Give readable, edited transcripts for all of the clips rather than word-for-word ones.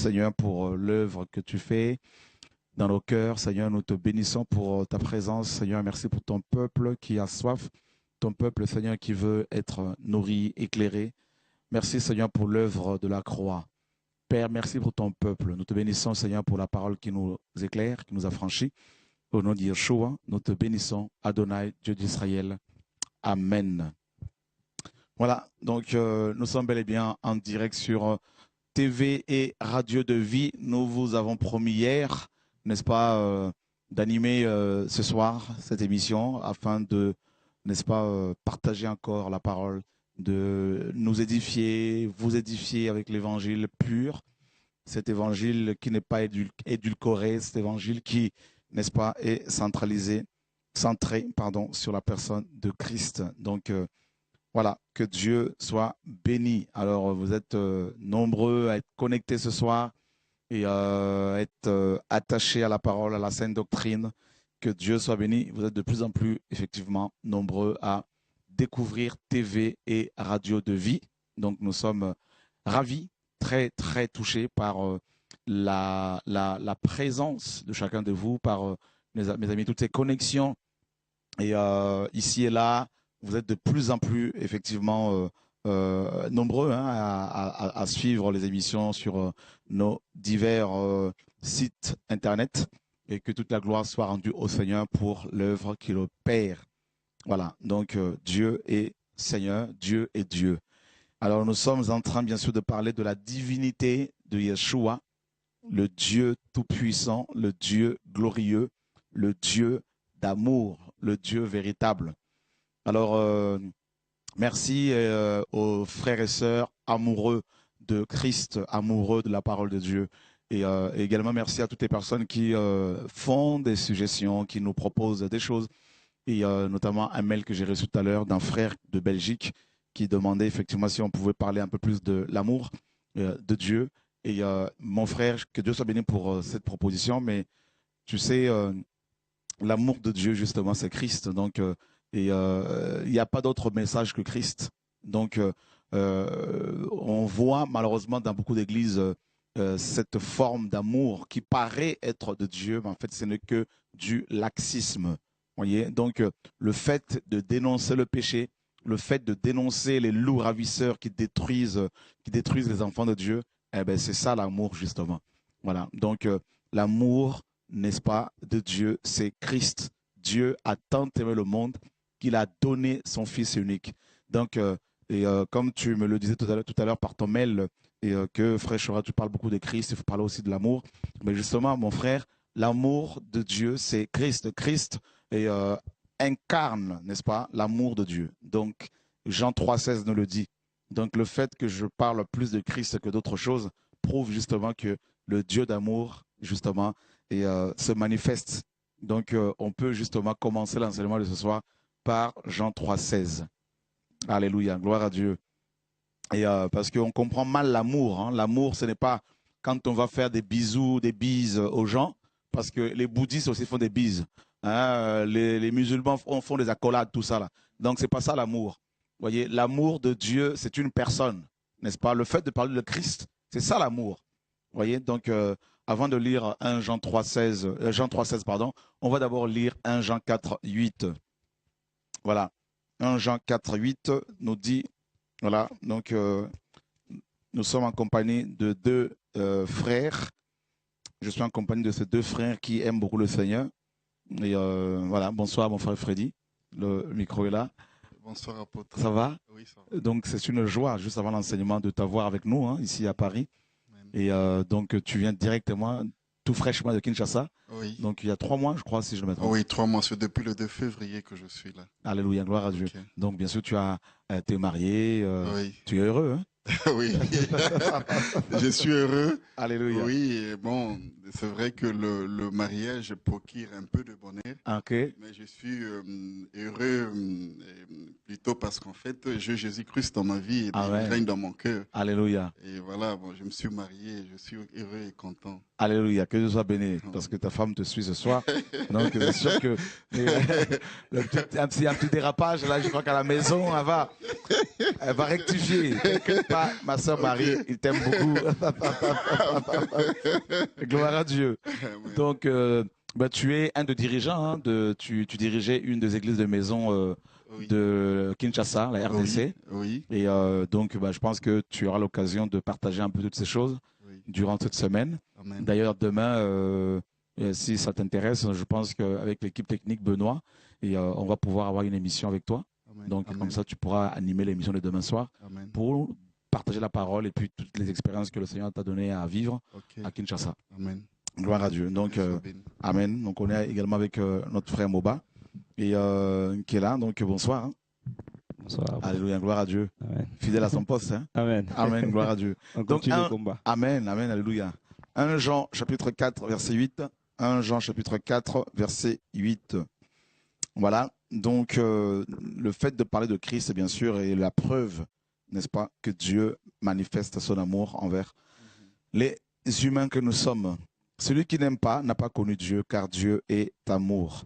Seigneur, pour l'œuvre que tu fais dans nos cœurs. Seigneur, nous te bénissons pour ta présence. Seigneur, merci pour ton peuple qui a soif. Ton peuple, Seigneur, qui veut être nourri, éclairé. Merci, Seigneur, pour l'œuvre de la croix. Père, merci pour ton peuple. Nous te bénissons, Seigneur, pour la parole qui nous éclaire, qui nous affranchit. Au nom de Yeshua, nous te bénissons, Adonai, Dieu d'Israël. Amen. Voilà, donc nous sommes bel et bien en direct sur TV et Radio de Vie. Nous vous avons promis hier, n'est-ce pas, d'animer ce soir cette émission afin de, n'est-ce pas, partager encore la parole, de nous édifier, vous édifier avec l'évangile pur, cet évangile qui n'est pas édulcoré, cet évangile qui, n'est-ce pas, est centré, pardon, sur la personne de Christ. Donc, voilà, que Dieu soit béni. Alors, vous êtes nombreux à être connectés ce soir et être attachés à la parole, à la sainte doctrine. Que Dieu soit béni. Vous êtes de plus en plus, effectivement, nombreux à découvrir TV et Radio de Vie. Donc, nous sommes ravis, très, très touchés par la présence de chacun de vous, par mes amis, toutes ces connexions. Et ici et là, vous êtes de plus en plus, effectivement, nombreux à suivre les émissions sur nos divers sites Internet, et que toute la gloire soit rendue au Seigneur pour l'œuvre qu'il opère. Voilà, donc Dieu est Seigneur, Dieu est Dieu. Alors nous sommes en train, bien sûr, de parler de la divinité de Yeshua, le Dieu tout-puissant, le Dieu glorieux, le Dieu d'amour, le Dieu véritable. Alors, merci aux frères et sœurs amoureux de Christ, amoureux de la parole de Dieu. Et également, merci à toutes les personnes qui font des suggestions, qui nous proposent des choses. Et notamment un mail que j'ai reçu tout à l'heure d'un frère de Belgique qui demandait effectivement si on pouvait parler un peu plus de l'amour de Dieu. Et mon frère, que Dieu soit béni pour cette proposition, mais tu sais, l'amour de Dieu, justement, c'est Christ. Donc, et il n'y a pas d'autre message que Christ. Donc, on voit malheureusement dans beaucoup d'églises cette forme d'amour qui paraît être de Dieu, mais en fait, ce n'est que du laxisme. Voyez? Donc, le fait de dénoncer le péché, le fait de dénoncer les loups ravisseurs qui détruisent les enfants de Dieu, eh ben, c'est ça l'amour, justement. Voilà. Donc, l'amour, n'est-ce pas, de Dieu, c'est Christ. Dieu a tant aimé le monde qu'il a donné son Fils unique. Donc, comme tu me le disais tout à l'heure par ton mail, et que frère Chora, tu parles beaucoup de Christ, il faut parler aussi de l'amour. Mais justement, mon frère, l'amour de Dieu, c'est Christ. Christ incarne, n'est-ce pas, l'amour de Dieu. Donc, Jean 3,16 nous le dit. Donc, le fait que je parle plus de Christ que d'autres choses prouve justement que le Dieu d'amour, justement, se manifeste. Donc, on peut justement commencer l'enseignement de ce soir par Jean 3,16. Alléluia, gloire à Dieu. Et parce qu'on comprend mal l'amour. Hein. L'amour, ce n'est pas quand on va faire des bisous, des bises aux gens, parce que les bouddhistes aussi font des bises. Hein. Les musulmans font des accolades, tout ça là. Donc, c'est pas ça l'amour. Vous voyez, l'amour de Dieu, c'est une personne, n'est-ce pas? Le fait de parler de Christ, c'est ça l'amour. Vous voyez, donc avant de lire 1 Jean 3,16, Jean 3,16, pardon, on va d'abord lire 1 Jean 4,8. Voilà. 1 Jean 4,8 nous dit, voilà, donc nous sommes en compagnie de deux frères. Je suis en compagnie de ces deux frères qui aiment beaucoup le Seigneur. Et voilà, bonsoir mon frère Freddy, le micro est là. Bonsoir apôtre. Ça va? Oui, ça va. Donc c'est une joie, juste avant l'enseignement, de t'avoir avec nous, hein, ici à Paris. Amen. Et donc tu viens directement, tout fraîchement de Kinshasa. Oui. Donc il y a 3 mois, je crois, si je ne me trompe. Oui, 3 mois, c'est depuis le 2 février que je suis là. Alléluia, gloire à Dieu. Okay. Donc bien sûr, tu as été marié, oui. Tu es heureux, hein? Oui, je suis heureux. Alléluia. Oui, et bon, c'est vrai que le mariage procure un peu de bonheur. Okay. Mais je suis heureux plutôt parce qu'en fait, j'ai Jésus-Christ dans ma vie et il règne dans mon cœur. Alléluia. Et voilà, bon, je me suis marié, je suis heureux et content. Alléluia, que Dieu soit béni, parce que ta femme te suit ce soir. Donc c'est sûr que un petit dérapage, là, je crois qu'à la maison, elle va rectifier. T'inquiète pas, ma soeur Marie, il t'aime beaucoup. Gloire à Dieu. Donc, bah, tu es un des dirigeants, hein, tu dirigeais une des églises de maison de Kinshasa, la RDC. Oui. Et donc, bah, je pense que tu auras l'occasion de partager un peu toutes ces choses durant cette semaine. D'ailleurs, demain, si ça t'intéresse, je pense qu'avec l'équipe technique Benoît, on va pouvoir avoir une émission avec toi. Donc, comme ça, tu pourras animer l'émission de demain soir pour partager la parole et puis toutes les expériences que le Seigneur t'a données à vivre à Kinshasa. Amen. Gloire à Dieu. Donc, amen. Donc, on est également avec notre frère Moba et qui est là. Donc, bonsoir. Hein. Bonsoir. Alléluia, gloire à Dieu. Amen. Fidèle à son poste. Hein. Amen. Amen, gloire à Dieu. On continue le combat. Amen, amen, alléluia. 1 Jean chapitre 4, verset 8. 1 Jean chapitre 4, verset 8. Voilà. Donc, le fait de parler de Christ, bien sûr, est la preuve, n'est-ce pas, que Dieu manifeste son amour envers les humains que nous sommes. Celui qui n'aime pas n'a pas connu Dieu, car Dieu est amour.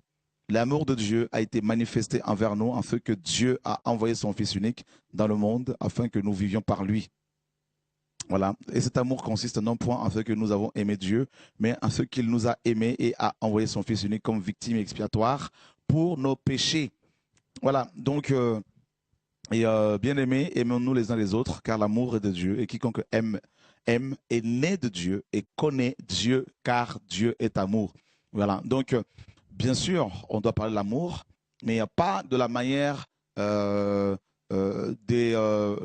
L'amour de Dieu a été manifesté envers nous en ce que Dieu a envoyé son Fils unique dans le monde afin que nous vivions par lui. Voilà. Et cet amour consiste non point en ce que nous avons aimé Dieu, mais en ce qu'il nous a aimés et a envoyé son Fils unique comme victime expiatoire pour nos péchés. Voilà. Donc, bien-aimés, aimons-nous les uns les autres, car l'amour est de Dieu. Et quiconque aime est né de Dieu et connaît Dieu, car Dieu est amour. Voilà. Donc, bien sûr, on doit parler de l'amour, mais il n'y a pas de la manière de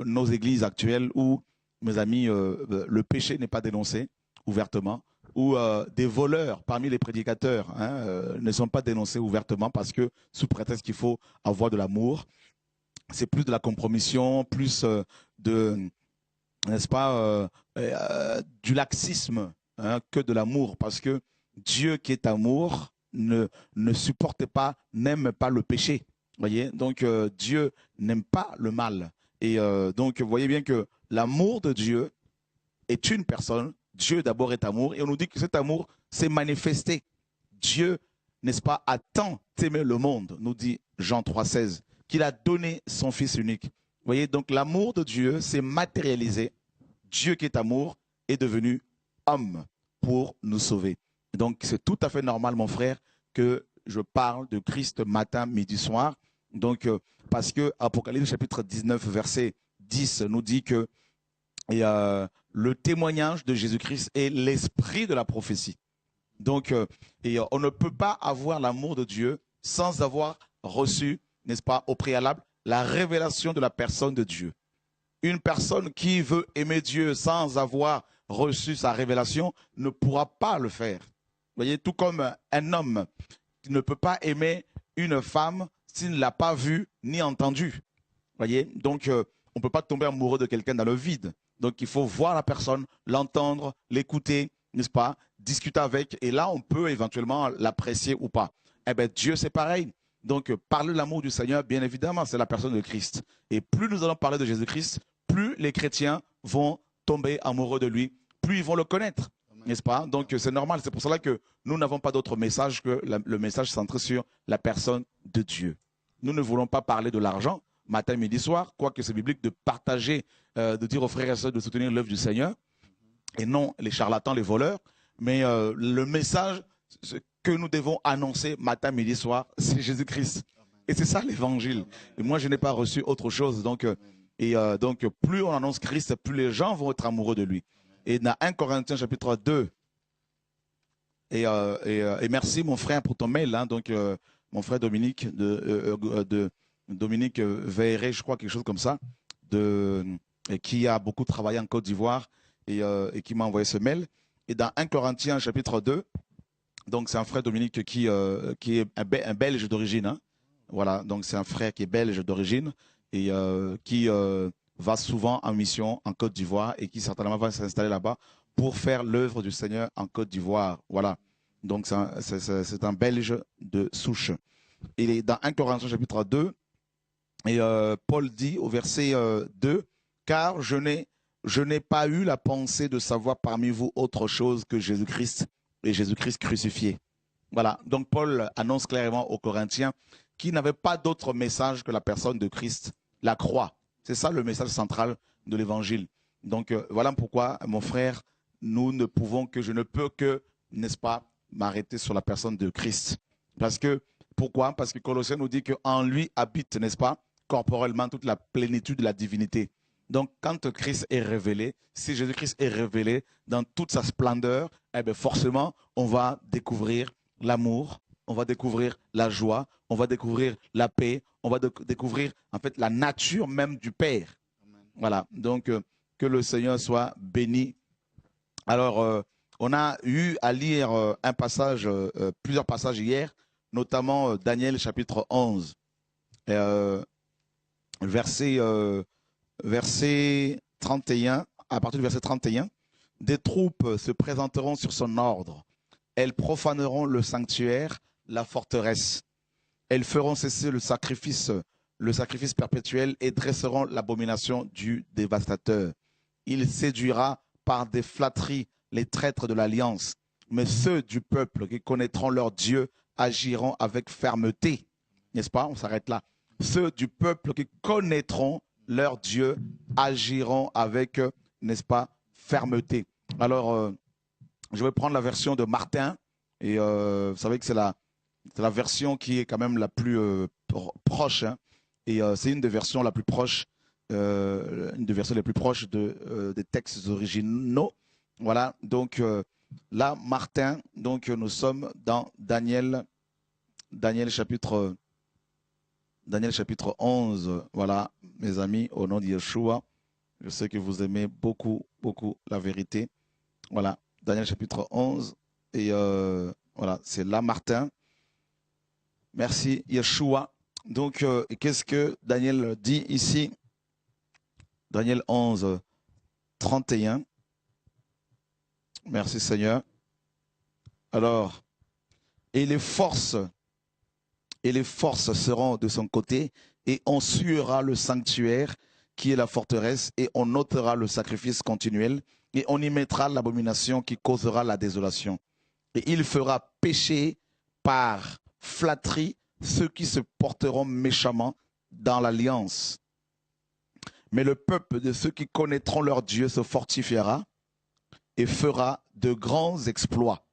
nos églises actuelles où, mes amis, le péché n'est pas dénoncé ouvertement, où des voleurs parmi les prédicateurs ne sont pas dénoncés ouvertement parce que sous prétexte qu'il faut avoir de l'amour, c'est plus de la compromission, plus de, n'est-ce pas, du laxisme que de l'amour, parce que Dieu qui est amour ne supporte pas, n'aime pas le péché. Voyez, donc Dieu n'aime pas le mal. Et donc, vous voyez bien que l'amour de Dieu est une personne. Dieu d'abord est amour. Et on nous dit que cet amour s'est manifesté. Dieu, n'est-ce pas, a tant aimé le monde, nous dit Jean 3,16, qu'il a donné son Fils unique. Vous voyez, donc l'amour de Dieu s'est matérialisé. Dieu qui est amour est devenu homme pour nous sauver. Donc c'est tout à fait normal, mon frère, que je parle de Christ matin, midi, soir. Donc, parce que Apocalypse chapitre 19, verset 10 nous dit que le témoignage de Jésus-Christ est l'esprit de la prophétie. Donc, on ne peut pas avoir l'amour de Dieu sans avoir reçu, n'est-ce pas, au préalable, la révélation de la personne de Dieu. Une personne qui veut aimer Dieu sans avoir reçu sa révélation ne pourra pas le faire. Vous voyez, tout comme un homme qui ne peut pas aimer une femme s'il ne l'a pas vue ni entendue. Vous voyez, donc on ne peut pas tomber amoureux de quelqu'un dans le vide. Donc il faut voir la personne, l'entendre, l'écouter, n'est-ce pas, discuter avec, et là on peut éventuellement l'apprécier ou pas. Eh bien Dieu c'est pareil. Donc parler de l'amour du Seigneur, bien évidemment, c'est la personne de Christ. Et plus nous allons parler de Jésus-Christ, plus les chrétiens vont tomber amoureux de lui, plus ils vont le connaître. N'est-ce pas? Donc c'est normal, c'est pour cela que nous n'avons pas d'autre message que le message centré sur la personne de Dieu. Nous ne voulons pas parler de l'argent, matin, midi, soir, quoique c'est biblique de partager, de dire aux frères et sœurs de soutenir l'œuvre du Seigneur, et non les charlatans, les voleurs, mais le message que nous devons annoncer matin, midi, soir, c'est Jésus-Christ. Et c'est ça l'évangile. Et moi je n'ai pas reçu autre chose, donc plus on annonce Christ, plus les gens vont être amoureux de lui. Et dans 1 Corinthiens chapitre 2, et merci mon frère pour ton mail, hein, donc mon frère Dominique, Dominique Veilleret, je crois, quelque chose comme ça, qui a beaucoup travaillé en Côte d'Ivoire et qui m'a envoyé ce mail. Et dans 1 Corinthiens chapitre 2, donc c'est un frère Dominique qui est un Belge d'origine. Hein. Voilà, donc c'est un frère qui est belge d'origine et qui va souvent en mission en Côte d'Ivoire et qui certainement va s'installer là-bas pour faire l'œuvre du Seigneur en Côte d'Ivoire. Voilà. Donc c'est un Belge de souche. Et dans 1 Corinthiens chapitre 2, et Paul dit au verset 2, « Car je n'ai pas eu la pensée de savoir parmi vous autre chose que Jésus-Christ et Jésus-Christ crucifié. » Voilà. Donc Paul annonce clairement aux Corinthiens qu'il n'avait pas d'autre message que la personne de Christ, la croix. C'est ça le message central de l'évangile. Donc voilà pourquoi, mon frère, nous ne pouvons que, je ne peux que, n'est-ce pas, m'arrêter sur la personne de Christ. Parce que, pourquoi? Parce que Colossiens nous dit qu'en lui habite, n'est-ce pas, corporellement toute la plénitude de la divinité. Donc quand Christ est révélé, si Jésus-Christ est révélé dans toute sa splendeur, eh bien forcément, on va découvrir l'amour, on va découvrir la joie, on va découvrir la paix, on va découvrir en fait la nature même du Père. Amen. Voilà, donc que le Seigneur soit béni. Alors, on a eu à lire un passage, plusieurs passages hier, notamment Daniel chapitre 11, verset 31, à partir du verset 31, des troupes se présenteront sur son ordre. Elles profaneront le sanctuaire, la forteresse. Elles feront cesser le sacrifice perpétuel et dresseront l'abomination du dévastateur. Il séduira par des flatteries les traîtres de l'alliance. Mais ceux du peuple qui connaîtront leur Dieu agiront avec fermeté. N'est-ce pas? On s'arrête là. Ceux du peuple qui connaîtront leur Dieu agiront avec, n'est-ce pas, fermeté. Alors, je vais prendre la version de Martin. Et vous savez que c'est la version qui est quand même la plus proche. Hein, et c'est une des versions la plus proche, une des versions les plus proches des textes originaux. Voilà, donc là, Martin, donc nous sommes dans Daniel chapitre 11. Voilà, mes amis, au nom de Yeshua. Je sais que vous aimez beaucoup, beaucoup la vérité. Voilà, Daniel chapitre 11. Et voilà, c'est là, Martin. Merci, Yeshua. Donc, qu'est-ce que Daniel dit ici? Daniel 11, 31. Merci, Seigneur. Alors, et les forces seront de son côté, et on suera le sanctuaire qui est la forteresse, et on ôtera le sacrifice continuel, et on y mettra l'abomination qui causera la désolation. Et il fera pécher par flatterie ceux qui se porteront méchamment dans l'alliance. Mais le peuple de ceux qui connaîtront leur Dieu se fortifiera et fera de grands exploits,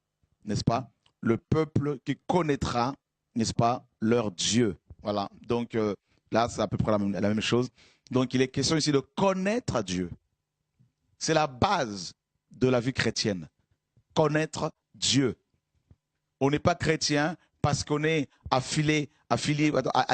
n'est-ce pas? Le peuple qui connaîtra, n'est-ce pas, leur Dieu. Voilà, donc là, c'est à peu près la même chose. Donc, il est question ici de connaître Dieu. C'est la base de la vie chrétienne. Connaître Dieu. On n'est pas chrétien parce qu'on est affilié à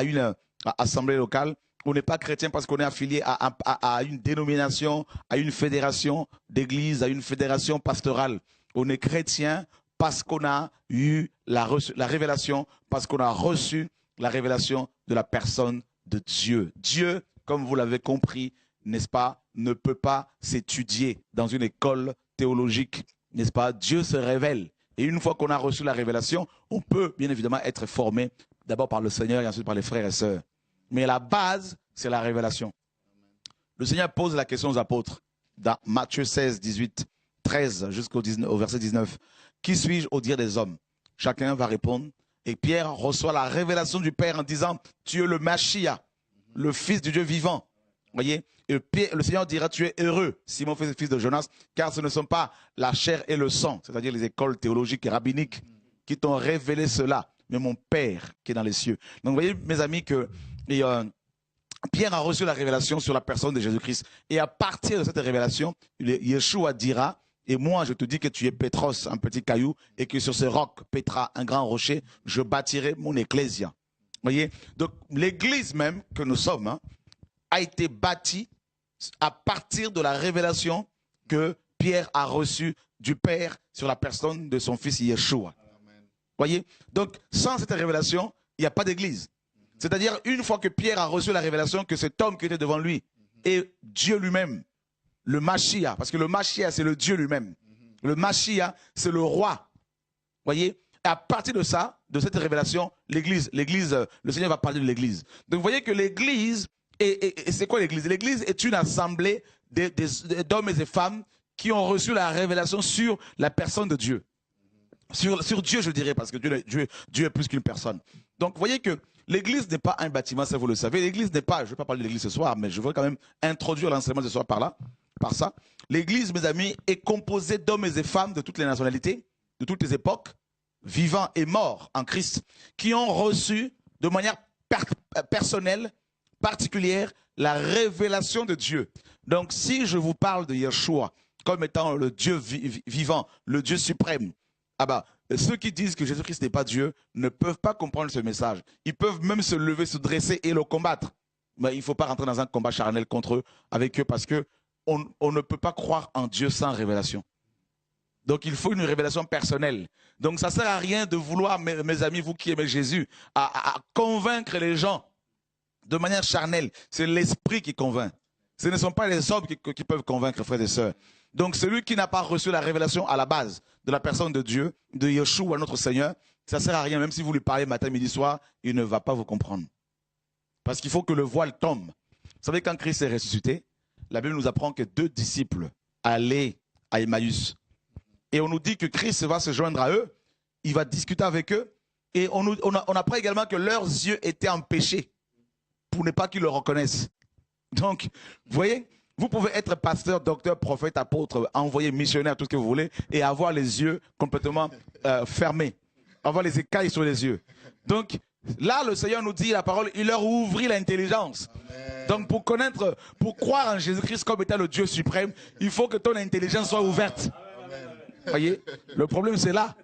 une assemblée locale. On n'est pas chrétien parce qu'on est affilié à une dénomination, à une fédération d'église, à une fédération pastorale. On est chrétien parce qu'on a eu la révélation, parce qu'on a reçu la révélation de la personne de Dieu. Dieu, comme vous l'avez compris, n'est-ce pas, ne peut pas s'étudier dans une école théologique, n'est-ce pas? Dieu se révèle. Et une fois qu'on a reçu la révélation, on peut bien évidemment être formé d'abord par le Seigneur et ensuite par les frères et sœurs. Mais la base, c'est la révélation. Le Seigneur pose la question aux apôtres dans Matthieu 16, 18, 13 jusqu'au verset 19. Qui suis-je au dire des hommes? Chacun va répondre. Et Pierre reçoit la révélation du Père en disant, tu es le Machia, le Fils du Dieu vivant. Voyez? Et le Seigneur dira, tu es heureux, Simon, fils de Jonas, car ce ne sont pas la chair et le sang, c'est-à-dire les écoles théologiques et rabbiniques, qui t'ont révélé cela, mais mon Père qui est dans les cieux. Donc vous voyez, mes amis, que Pierre a reçu la révélation sur la personne de Jésus-Christ. Et à partir de cette révélation, Yeshua dira, et moi je te dis que tu es Pétros, un petit caillou, et que sur ce roc, Pétra, un grand rocher, je bâtirai mon ecclésia. Vous voyez? Donc l'église même que nous sommes a été bâtie à partir de la révélation que Pierre a reçue du Père sur la personne de son fils Yeshua. Voyez? Donc sans cette révélation, il n'y a pas d'église. C'est-à-dire, une fois que Pierre a reçu la révélation que cet homme qui était devant lui est Dieu lui-même, le Machia, parce que le Machia, c'est le Dieu lui-même. Le Machia, c'est le roi. Voyez? Et à partir de ça, de cette révélation, l'église, le Seigneur va parler de l'église. Donc, vous voyez que l'église, et c'est quoi l'église? L'église est une assemblée d'hommes et de femmes qui ont reçu la révélation sur la personne de Dieu. Sur Dieu, je dirais, parce que Dieu est plus qu'une personne. Donc, vous voyez que l'église n'est pas un bâtiment, ça vous le savez. L'église n'est pas, je ne vais pas parler de l'église ce soir, mais je veux quand même introduire l'enseignement ce soir par ça. L'église, mes amis, est composée d'hommes et de femmes de toutes les nationalités, de toutes les époques, vivants et morts en Christ, qui ont reçu de manière personnelle, particulière, la révélation de Dieu. Donc, si je vous parle de Yeshua comme étant le Dieu vivant, le Dieu suprême, ceux qui disent que Jésus-Christ n'est pas Dieu ne peuvent pas comprendre ce message. Ils peuvent même se lever, se dresser et le combattre. Mais il ne faut pas rentrer dans un combat charnel contre eux, avec eux, parce qu'on ne peut pas croire en Dieu sans révélation. Donc, il faut une révélation personnelle. Donc, ça ne sert à rien de vouloir, mes amis, vous qui aimez Jésus, à convaincre les gens de manière charnelle. C'est l'esprit qui convainc. Ce ne sont pas les hommes qui peuvent convaincre, frères et sœurs. Donc, celui qui n'a pas reçu la révélation à la base de la personne de Dieu, de Yeshua, notre Seigneur, ça ne sert à rien. Même si vous lui parlez matin, midi, soir, il ne va pas vous comprendre. Parce qu'il faut que le voile tombe. Vous savez, quand Christ est ressuscité, la Bible nous apprend que 2 disciples allaient à Emmaüs. Et on nous dit que Christ va se joindre à eux, il va discuter avec eux. Et on apprend également que leurs yeux étaient empêchés pour ne pas qu'ils le reconnaissent. Donc, vous voyez, vous pouvez être pasteur, docteur, prophète, apôtre, envoyé, missionnaire, tout ce que vous voulez, et avoir les yeux complètement fermés, avoir les écailles sur les yeux. Donc, là, le Seigneur nous dit la parole, il leur ouvrit l'intelligence. Donc, pour croire en Jésus-Christ comme étant le Dieu suprême, il faut que ton intelligence soit ouverte. Vous voyez, le problème, c'est là.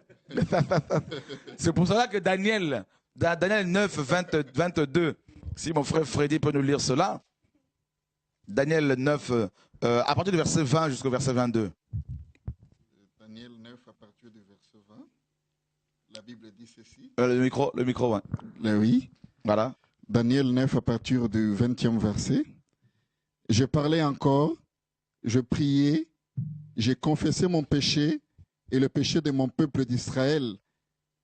C'est pour cela que Daniel 9, 22, si mon frère Freddy peut nous lire cela, Daniel 9, à partir du verset 20 jusqu'au verset 22. Daniel 9, à partir du verset 20, la Bible dit ceci. Le micro, ouais. Oui. Voilà. Daniel 9, à partir du 20e verset. Je parlais encore, je priais, j'ai confessé mon péché et le péché de mon peuple d'Israël,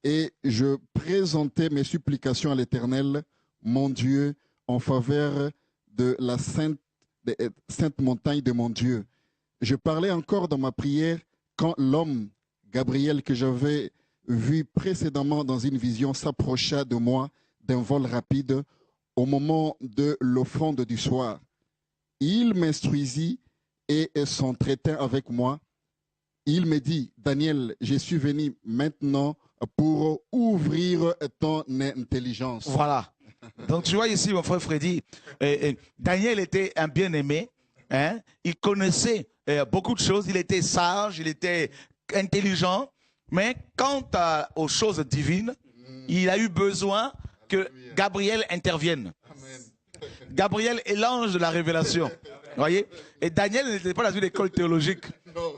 et je présentais mes supplications à l'Éternel, mon Dieu, en faveur de la sainte montagne de mon Dieu. Je parlais encore dans ma prière quand l'homme, Gabriel, que j'avais vu précédemment dans une vision, s'approcha de moi d'un vol rapide au moment de l'offrande du soir. Il m'instruisit et s'entretint avec moi. Il me dit, Daniel, je suis venu maintenant pour ouvrir ton intelligence. Voilà. Donc tu vois ici, mon frère Freddy, Daniel était un bien-aimé. Hein? Il connaissait beaucoup de choses. Il était sage, il était intelligent. Mais quant aux choses divines, il a eu besoin que Gabriel intervienne. Gabriel est l'ange de la révélation. Voyez? Et Daniel n'était pas dans une école théologique,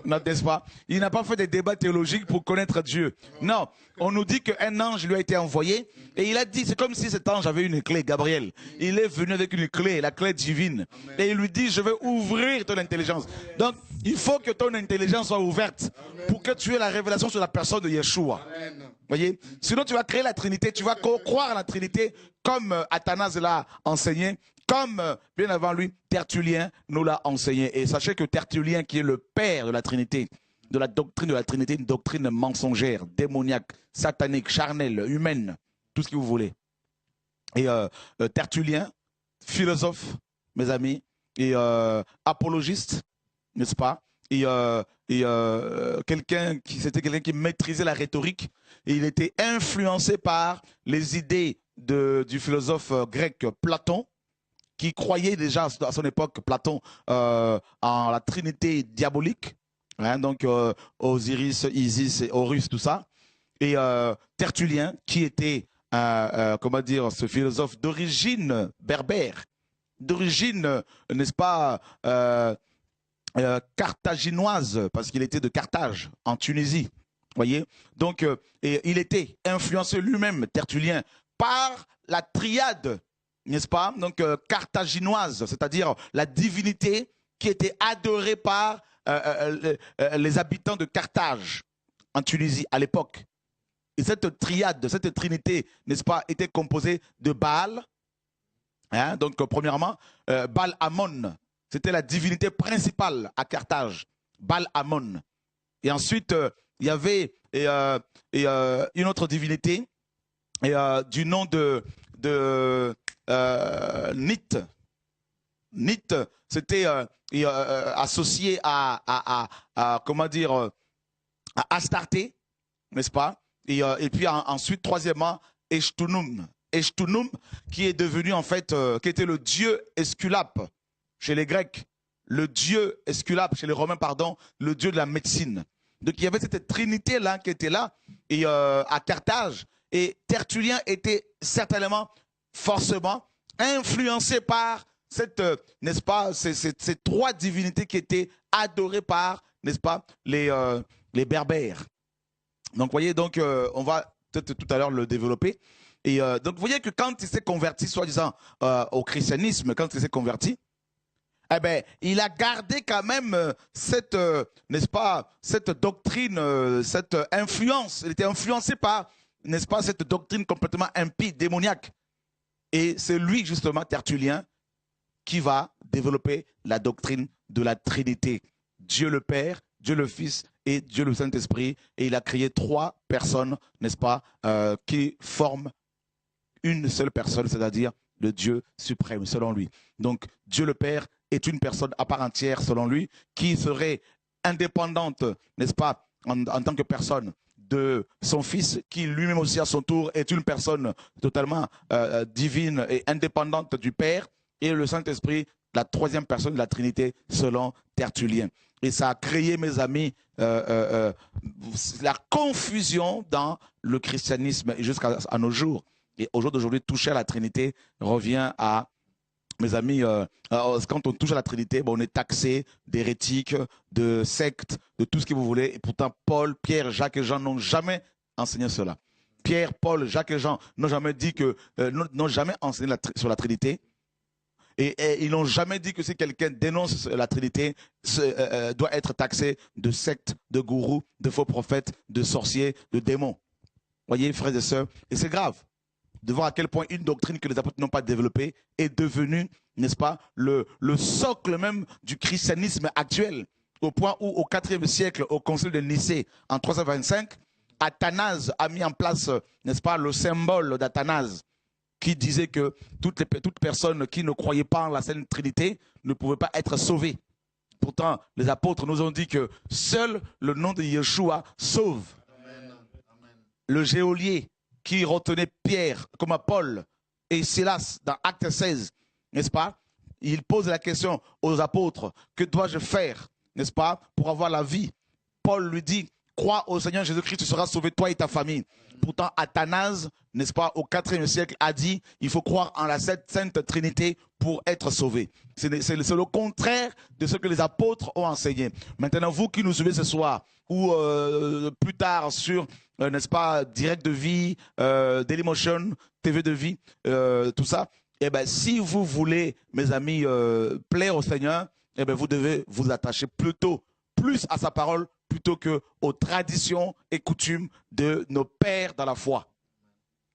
n'est-ce pas? Il n'a pas fait des débats théologiques pour connaître Dieu. Non, on nous dit qu'un ange lui a été envoyé et il a dit, c'est comme si cet ange avait une clé, Gabriel. Il est venu avec une clé, la clé divine. Et il lui dit, je vais ouvrir ton intelligence. Donc, il faut que ton intelligence soit ouverte pour que tu aies la révélation sur la personne de Yeshua. Voyez? Sinon, tu vas créer la Trinité, tu vas croire à la Trinité comme Athanase l'a enseigné, comme bien avant lui, Tertullien nous l'a enseigné. Et sachez que Tertullien, qui est le père de la Trinité, de la doctrine de la Trinité, une doctrine mensongère, démoniaque, satanique, charnelle, humaine, tout ce que vous voulez. Et Tertullien, philosophe, mes amis, et apologiste, n'est-ce pas? Et c'était quelqu'un qui maîtrisait la rhétorique, et il était influencé par les idées du philosophe grec Platon, qui croyait déjà à son époque, Platon, en la trinité diabolique, hein, donc Osiris, Isis, et Horus, tout ça. Et Tertullien, qui était, comment dire, ce philosophe d'origine berbère, d'origine, n'est-ce pas, carthaginoise, parce qu'il était de Carthage, en Tunisie. Voyez? Donc, et il était influencé lui-même, Tertullien, par la triade, n'est-ce pas? Donc, carthaginoise, c'est-à-dire la divinité qui était adorée par les habitants de Carthage, en Tunisie, à l'époque. Et cette triade, cette trinité, n'est-ce pas, était composée de Baal. Hein? Donc, premièrement, Baal Amon, c'était la divinité principale à Carthage, Baal Amon. Et ensuite, il y avait une autre divinité du nom de Nit. Nit, c'était associé comment dire, à Astarté, n'est-ce pas? Et puis ensuite, troisièmement, Eshtunum. Eshtunum, qui est devenu en fait, qui était le dieu Esculape chez les Grecs, le dieu Esculape chez les Romains, pardon, le dieu de la médecine. Donc il y avait cette trinité-là qui était là, et à Carthage, et Tertullien était certainement, forcément, influencé par cette, n'est-ce pas, ces trois divinités qui étaient adorées par, n'est-ce pas, les Berbères. Donc, vous voyez, donc, on va peut-être tout à l'heure le développer. Et donc, vous voyez que quand il s'est converti, soi-disant, au christianisme, quand il s'est converti, eh ben, il a gardé quand même cette, n'est-ce pas, cette doctrine, cette influence. Il était influencé par, n'est-ce pas, cette doctrine complètement impie, démoniaque. Et c'est lui, justement, Tertullien, qui va développer la doctrine de la Trinité. Dieu le Père, Dieu le Fils et Dieu le Saint-Esprit. Et il a créé trois personnes, n'est-ce pas, qui forment une seule personne, c'est-à-dire le Dieu suprême, selon lui. Donc, Dieu le Père est une personne à part entière, selon lui, qui serait indépendante, n'est-ce pas, en tant que personne, de son Fils, qui lui-même aussi à son tour est une personne totalement divine et indépendante du Père, et le Saint-Esprit, la troisième personne de la Trinité, selon Tertullien. Et ça a créé, mes amis, la confusion dans le christianisme jusqu'à nos jours. Et au jour d'aujourd'hui, toucher à la Trinité revient à, mes amis, quand on touche à la Trinité, bon, on est taxé d'hérétiques, de sectes, de tout ce que vous voulez. Et pourtant, Paul, Pierre, Jacques et Jean n'ont jamais enseigné cela. Pierre, Paul, Jacques et Jean n'ont jamais dit que, n'ont jamais enseigné sur la Trinité. Et ils n'ont jamais dit que si quelqu'un dénonce la Trinité, doit être taxé de sectes, de gourous, de faux prophètes, de sorciers, de démons. Voyez, frères et sœurs, et c'est grave de voir à quel point une doctrine que les apôtres n'ont pas développée est devenue, n'est-ce pas, le socle même du christianisme actuel, au point où au IVe siècle, au concile de Nicée, en 325, Athanase a mis en place, n'est-ce pas, le symbole d'Athanase, qui disait que toute personne qui ne croyait pas en la Sainte Trinité ne pouvait pas être sauvée. Pourtant, les apôtres nous ont dit que seul le nom de Yeshua sauve. Amen. Le geôlier qui retenait Pierre comme Paul et Silas dans Acte 16, n'est-ce pas? Il pose la question aux apôtres, que dois-je faire, n'est-ce pas, pour avoir la vie? Paul lui dit, crois au Seigneur Jésus-Christ, tu seras sauvé, toi et ta famille. Pourtant, Athanase, n'est-ce pas, au IVe siècle, a dit, il faut croire en la Sainte Trinité pour être sauvé. C'est le contraire de ce que les apôtres ont enseigné. Maintenant, vous qui nous suivez ce soir, ou plus tard sur, n'est-ce pas, Direct de Vie, Dailymotion, TV de Vie, tout ça, eh ben, si vous voulez, mes amis, plaire au Seigneur, eh ben, vous devez vous attacher plus à sa parole, plutôt qu'aux traditions et coutumes de nos pères dans la foi.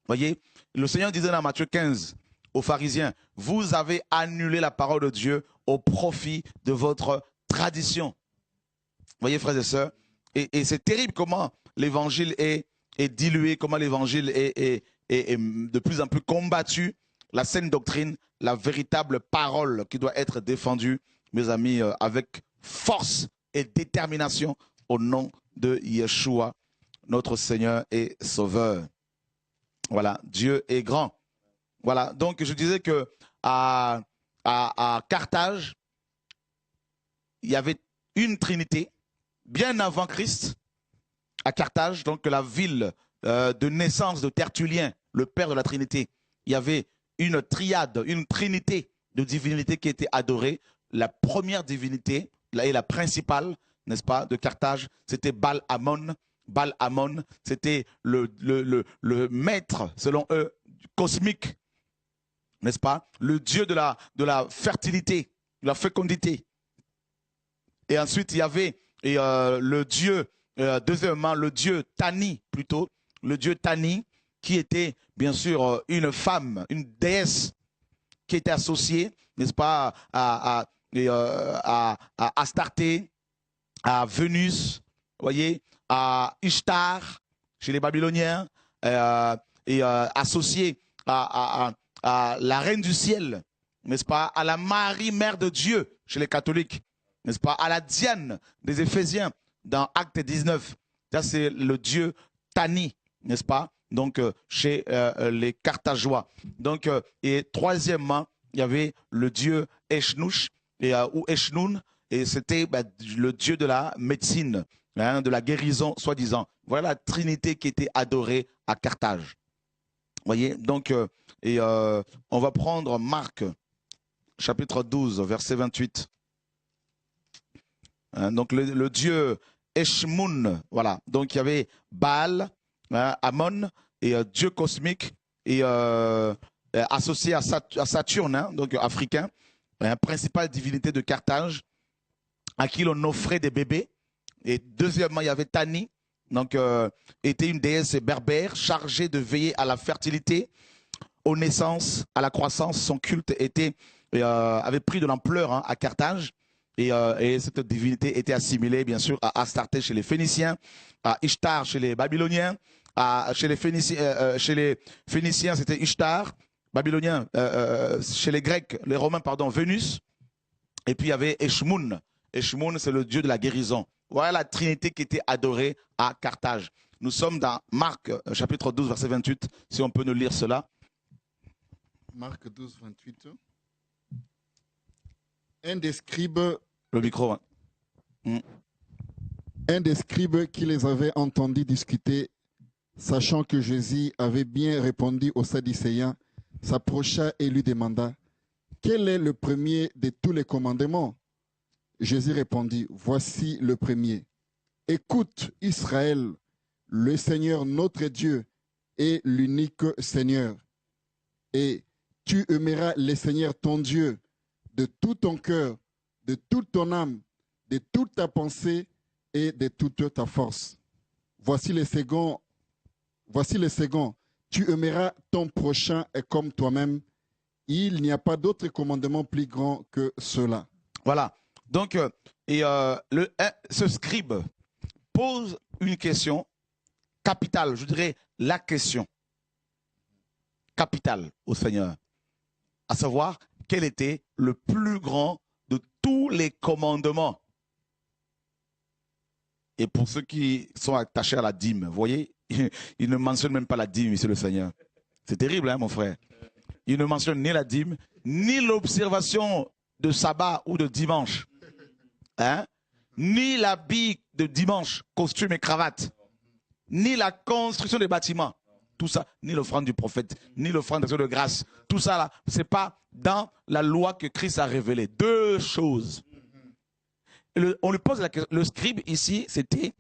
Voyez, le Seigneur disait dans Matthieu 15 aux pharisiens, vous avez annulé la parole de Dieu au profit de votre tradition. Voyez, frères et sœurs, et c'est terrible comment l'évangile est dilué, comment l'évangile est de plus en plus combattu, la saine doctrine, la véritable parole qui doit être défendue, mes amis, avec force et détermination au nom de Yeshua, notre Seigneur et Sauveur. Voilà, Dieu est grand. Voilà, donc je disais que à Carthage, il y avait une trinité, bien avant Christ, à Carthage, donc la ville de naissance de Tertullien, le père de la Trinité. Il y avait une triade, une trinité de divinités qui était adorée. La première divinité, et la principale, n'est-ce pas, de Carthage, c'était Baal-Hamon. Baal-Hamon, c'était le maître, selon eux, cosmique, n'est-ce pas, le dieu de la fertilité, de la fécondité. Et ensuite, il y avait le dieu, deuxièmement, le dieu Tani, plutôt, le dieu Tani, qui était, bien sûr, une femme, une déesse, qui était associée, n'est-ce pas, à Astarté, à Vénus, voyez, à Ishtar, chez les Babyloniens, et associé à la reine du ciel, n'est-ce pas, à la Marie, mère de Dieu, chez les catholiques, n'est-ce pas, à la Diane des Éphésiens, dans Acte 19. Ça, c'est le dieu Tani, n'est-ce pas, donc chez les Carthageois. Donc, et troisièmement, il y avait le dieu Eshnouch, ou Eshnoun, et c'était le dieu de la médecine, hein, de la guérison, soi-disant. Voilà la trinité qui était adorée à Carthage. Vous voyez, donc, on va prendre Marc, chapitre 12, verset 28. Hein, donc, le dieu Eshmoun, voilà. Donc, il y avait Baal, hein, Amon, et dieu cosmique, et associé à Saturne, hein, donc africain, hein, principale divinité de Carthage, à qui l'on offrait des bébés. Et deuxièmement, il y avait Tani, donc était une déesse berbère chargée de veiller à la fertilité, aux naissances, à la croissance. Son culte avait pris de l'ampleur, hein, à Carthage. Et cette divinité était assimilée, bien sûr, à Astarté chez les Phéniciens, à Ishtar chez les Babyloniens, chez les Phéniciens, c'était Ishtar, Babyloniens, chez les Grecs, les Romains, pardon, Vénus. Et puis il y avait Eshmoun. Eshmoun, c'est le dieu de la guérison. Voilà la trinité qui était adorée à Carthage. Nous sommes dans Marc, chapitre 12, verset 28, si on peut nous lire cela. Marc 12, 28. Un des scribes, le micro, hein. Un des scribes qui les avait entendus discuter, sachant que Jésus avait bien répondu aux Sadducéens, s'approcha et lui demanda, « Quel est le premier de tous les commandements ?» Jésus répondit, « Voici le premier. Écoute, Israël, le Seigneur notre Dieu est l'unique Seigneur. Et tu aimeras le Seigneur ton Dieu de tout ton cœur, de toute ton âme, de toute ta pensée et de toute ta force. Voici le second. Tu aimeras ton prochain comme toi-même. Il n'y a pas d'autre commandement plus grand que cela. » Voilà. Donc, ce scribe pose une question capitale, je dirais la question capitale au Seigneur, à savoir quel était le plus grand de tous les commandements. Et pour ceux qui sont attachés à la dîme, vous voyez, il ne mentionne même pas la dîme ici, le Seigneur. C'est terrible, hein, mon frère. Il ne mentionne ni la dîme, ni l'observation de sabbat ou de dimanche. Hein? Ni l'habit de dimanche, costume et cravate, ni la construction des bâtiments, tout ça, ni l'offrande du prophète, ni l'offrande d'action de grâce, tout ça là, ce n'est pas dans la loi que Christ a révélé. Deux choses. On lui pose la question, le scribe ici, c'était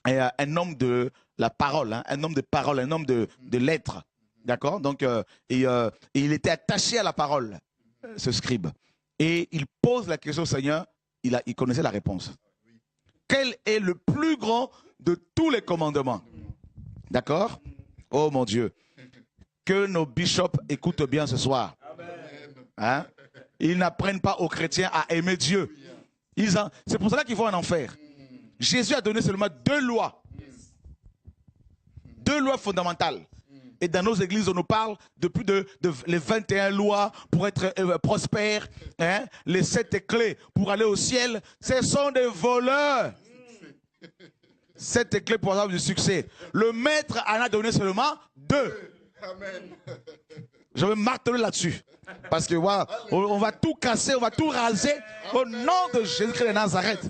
un homme de la parole, hein, un homme de parole, un homme de lettres, d'accord? Donc, et il était attaché à la parole, ce scribe. Et il pose la question au Seigneur. Il connaissait la réponse. Quel est le plus grand de tous les commandements? D'accord? Oh mon Dieu. Que nos bishops écoutent bien ce soir. Hein? Ils n'apprennent pas aux chrétiens à aimer Dieu. C'est pour cela qu'ils vont en enfer. Jésus a donné seulement deux lois. Deux lois fondamentales. Et dans nos églises, on nous parle de plus de les 21 lois pour être prospère, hein? Les 7 clés pour aller au ciel. Ce sont des voleurs. 7 clés pour avoir du succès. Le maître en a donné seulement 2. Amen. Je vais marteler là-dessus. Parce que voilà, on va tout casser, on va tout raser au nom de Jésus-Christ de Nazareth.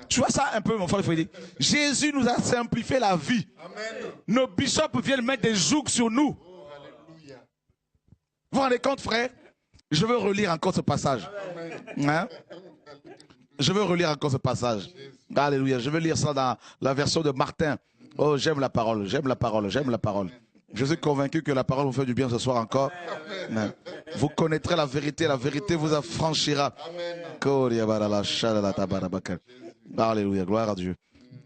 Tu vois ça un peu, mon frère Frédéric? Jésus nous a simplifié la vie. Amen. Nos bishops viennent mettre des jougs sur nous. Oh, vous vous rendez compte, frère? Je veux relire encore ce passage. Hein? Je veux relire encore ce passage. Alléluia. Je veux lire ça dans la version de Martin. Oh, j'aime la parole, j'aime la parole, j'aime la parole. Je suis convaincu que la parole vous fait du bien ce soir encore. Amen. Vous connaîtrez la vérité vous affranchira. Amen. Alléluia, gloire à Dieu.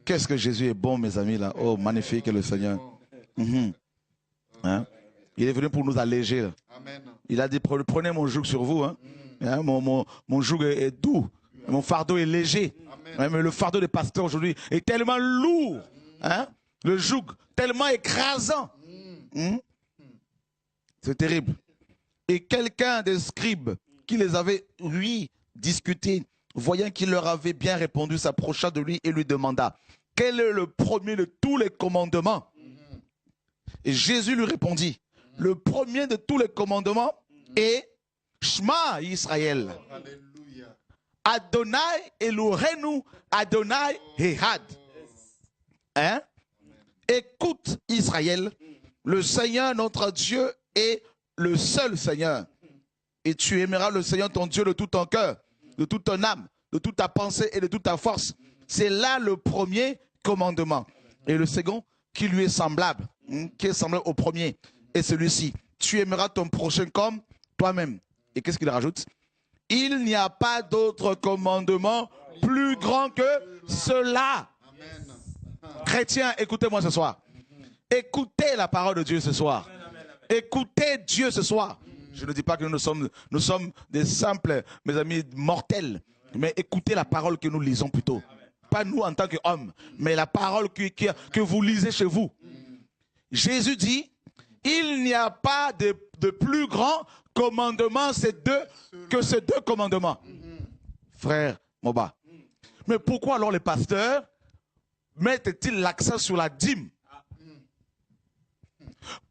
Qu'est-ce que Jésus est bon, mes amis, là. Oh, magnifique est le Seigneur. Hein? Il est venu pour nous alléger. Là. Il a dit, prenez mon joug sur vous. Hein? Hein? Mon joug est doux. Mon fardeau est léger. Hein? Mais le fardeau des pasteurs aujourd'hui est tellement lourd. Hein? Le joug tellement écrasant. C'est terrible. Et quelqu'un des scribes qui les avait, lui, discuté, voyant qu'il leur avait bien répondu, s'approcha de lui et lui demanda, quel est le premier de tous les commandements? Et Jésus lui répondit, le premier de tous les commandements est Shema Israël. Adonai Elohenu Adonai Ehad. Hein? Écoute Israël, le Seigneur notre Dieu est le seul Seigneur. Et tu aimeras le Seigneur ton Dieu de tout ton cœur, de toute ton âme, de toute ta pensée et de toute ta force. C'est là le premier commandement. Et le second qui lui est semblable, qui est semblable au premier, est celui-ci. Tu aimeras ton prochain comme toi-même. Et qu'est-ce qu'il rajoute? Il n'y a pas d'autre commandement plus grand que cela. Chrétiens, écoutez-moi ce soir. Écoutez la parole de Dieu ce soir. Écoutez Dieu ce soir. Je ne dis pas que nous sommes des simples, mes amis, mortels. Mais écoutez la parole que nous lisons plutôt. Pas nous en tant qu'hommes, mais la parole que vous lisez chez vous. Jésus dit, il n'y a pas de plus grand commandement que ces deux commandements. Frère Moba. Mais pourquoi alors les pasteurs mettent-ils l'accent sur la dîme?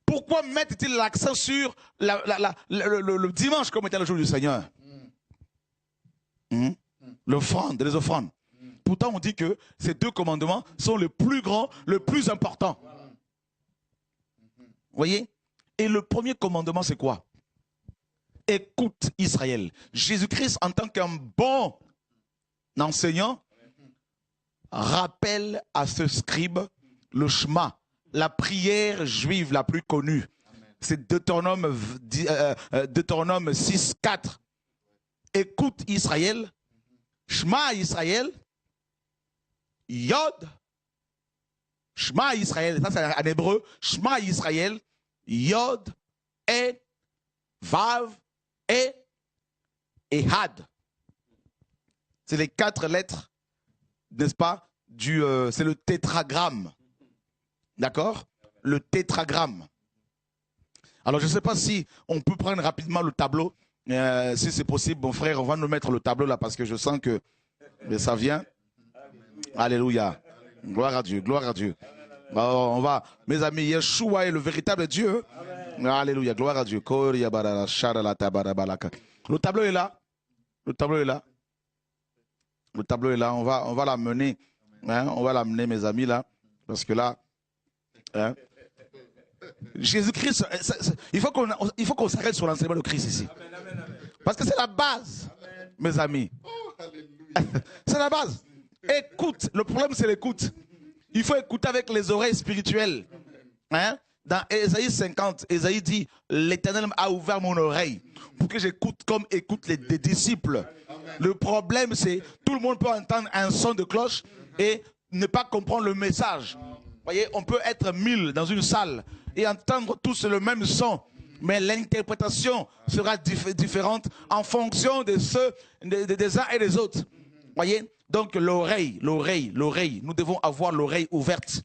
Pourquoi mettent-ils l'accent sur le dimanche comme était le jour du Seigneur? L'offrande, les offrandes. Pourtant on dit que ces deux commandements sont les plus grands, les plus importants. Vous voyez? Et le premier commandement c'est quoi? Écoute Israël. Jésus-Christ en tant qu'un bon enseignant rappelle à ce scribe le Shema, la prière juive la plus connue. C'est Deutéronome 6, 4. Écoute Israël, Shema Israël, Yod, Shema Israël, ça c'est en hébreu, Shema Israël, Yod, et Vav, et Ehad. C'est les 4 lettres, n'est-ce pas, c'est le tétragramme. D'accord? Le tétragramme. Alors je ne sais pas si on peut prendre rapidement le tableau. Si c'est possible, mon frère, on va nous mettre le tableau là parce que je sens que ça vient. Alléluia. Gloire à Dieu, gloire à Dieu. On va, mes amis, Yeshua est le véritable Dieu. Alléluia, gloire à Dieu. Le tableau est là. Le tableau est là. Le tableau est là. On va l'amener. Hein, on va l'amener, mes amis, là. Parce que là, hein, Jésus-Christ, il faut qu'on s'arrête sur l'enseignement de Christ ici. Parce que c'est la base, mes amis. C'est la base. Écoute. Le problème, c'est l'écoute. Il faut écouter avec les oreilles spirituelles. Hein? Dans Ésaïe 50, Ésaïe dit, l'Éternel a ouvert mon oreille pour que j'écoute comme écoutent les disciples. Le problème, c'est tout le monde peut entendre un son de cloche et ne pas comprendre le message. Vous voyez, on peut être 1000 dans une salle et entendre tous le même son, mais l'interprétation sera différente en fonction de des uns et des autres. Vous voyez, donc l'oreille, nous devons avoir l'oreille ouverte. Vous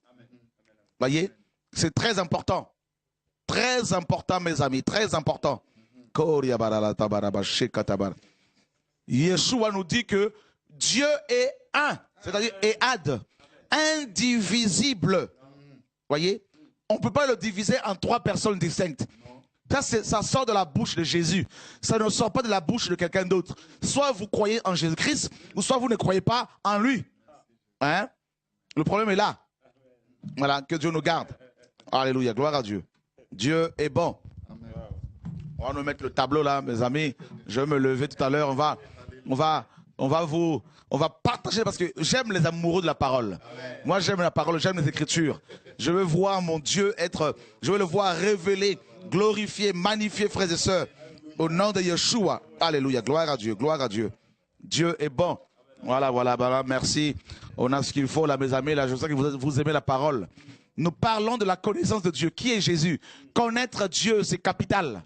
voyez, c'est très important. Très important, mes amis, très important. Yeshua nous dit que Dieu est un, c'est-à-dire Ehad, indivisible. Voyez, on ne peut pas le diviser en 3 personnes distinctes. Ça sort de la bouche de Jésus. Ça ne sort pas de la bouche de quelqu'un d'autre. Soit vous croyez en Jésus-Christ, ou soit vous ne croyez pas en lui. Hein? Le problème est là. Voilà, que Dieu nous garde. Alléluia, gloire à Dieu. Dieu est bon. On va nous mettre le tableau là, mes amis. Je vais me lever tout à l'heure. On va partager parce que j'aime les amoureux de la parole. Moi, j'aime la parole, j'aime les Écritures. Je veux voir mon Dieu je veux le voir révélé, glorifié, magnifié, frères et sœurs. Au nom de Yeshua. Alléluia, gloire à Dieu, gloire à Dieu. Dieu est bon. Voilà, merci. On a ce qu'il faut là, mes amis. Là, je sais que vous aimez la parole. Nous parlons de la connaissance de Dieu. Qui est Jésus? Connaître Dieu, c'est capital.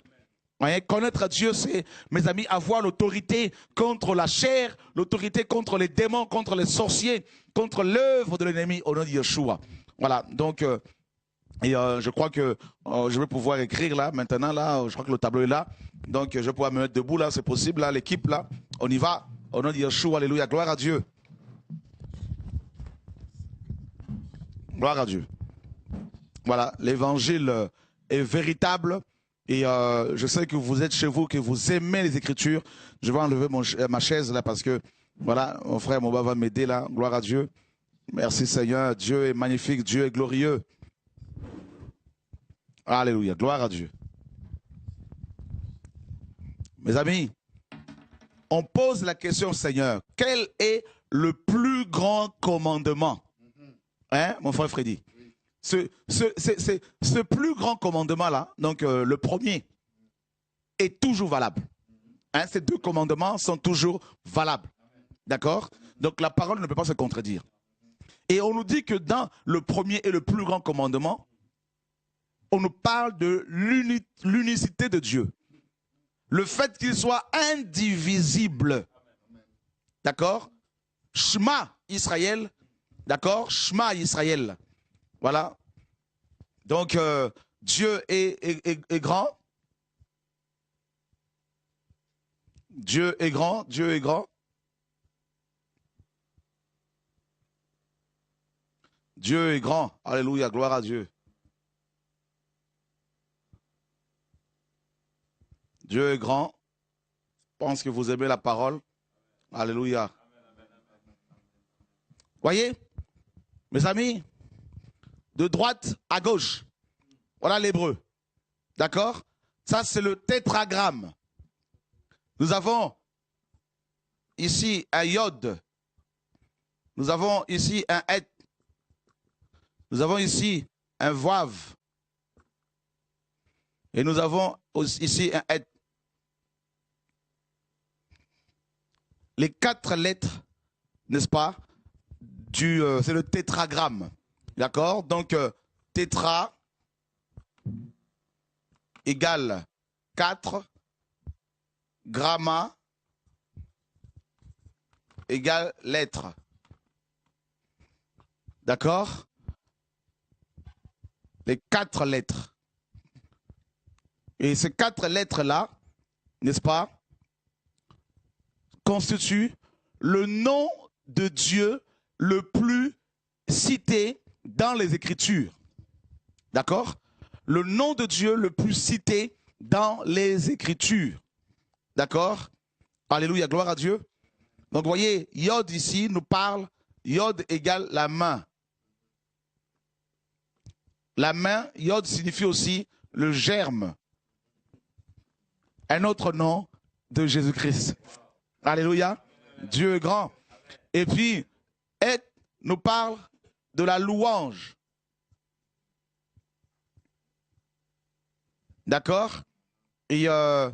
Connaître Dieu, c'est, mes amis, avoir l'autorité contre la chair, l'autorité contre les démons, contre les sorciers, contre l'œuvre de l'ennemi au nom de Yeshua. Voilà, donc Et je crois que je vais pouvoir écrire là, maintenant, là, je crois que le tableau est là. Donc, je vais pouvoir me mettre debout là, c'est possible, là, l'équipe là. On y va. Au nom de Yeshua, alléluia, gloire à Dieu. Gloire à Dieu. Voilà, l'évangile est véritable. Et je sais que vous êtes chez vous, que vous aimez les Écritures. Je vais enlever ma chaise là parce que, voilà, mon frère Moba va m'aider là. Gloire à Dieu. Merci Seigneur. Dieu est magnifique, Dieu est glorieux. Alléluia, gloire à Dieu. Mes amis, on pose la question au Seigneur, quel est le plus grand commandement? Hein, mon frère Freddy? Ce plus grand commandement-là, donc le premier, est toujours valable. Hein, ces deux commandements sont toujours valables. D'accord? Donc la parole ne peut pas se contredire. Et on nous dit que dans le premier et le plus grand commandement, on nous parle de l'unicité de Dieu. Le fait qu'il soit indivisible. D'accord? Shema Israël. D'accord? Shema Israël. Voilà. Donc, Dieu est grand. Dieu est grand. Dieu est grand. Dieu est grand. Alléluia. Gloire à Dieu. Dieu est grand. Je pense que vous aimez la parole. Alléluia. Voyez, mes amis, de droite à gauche, voilà l'hébreu. D'accord? Ça, c'est le tétragramme. Nous avons ici un yod. Nous avons ici un et. Nous avons ici un vav. Et nous avons ici un et. Les 4 lettres, n'est-ce pas, c'est le tétragramme. D'accord? Donc, tétra égale 4, gramma égale lettre. D'accord? Les 4 lettres. Et ces 4 lettres-là, n'est-ce pas, constituent le nom de Dieu le plus cité dans les Écritures. D'accord? Le nom de Dieu le plus cité dans les Écritures. D'accord? Alléluia, gloire à Dieu. Donc, vous voyez, Yod ici nous parle, Yod égale la main. La main, Yod signifie aussi le germe. Un autre nom de Jésus-Christ. Alléluia. Dieu est grand. Et puis, Et nous parle de la louange. D'accord? Et la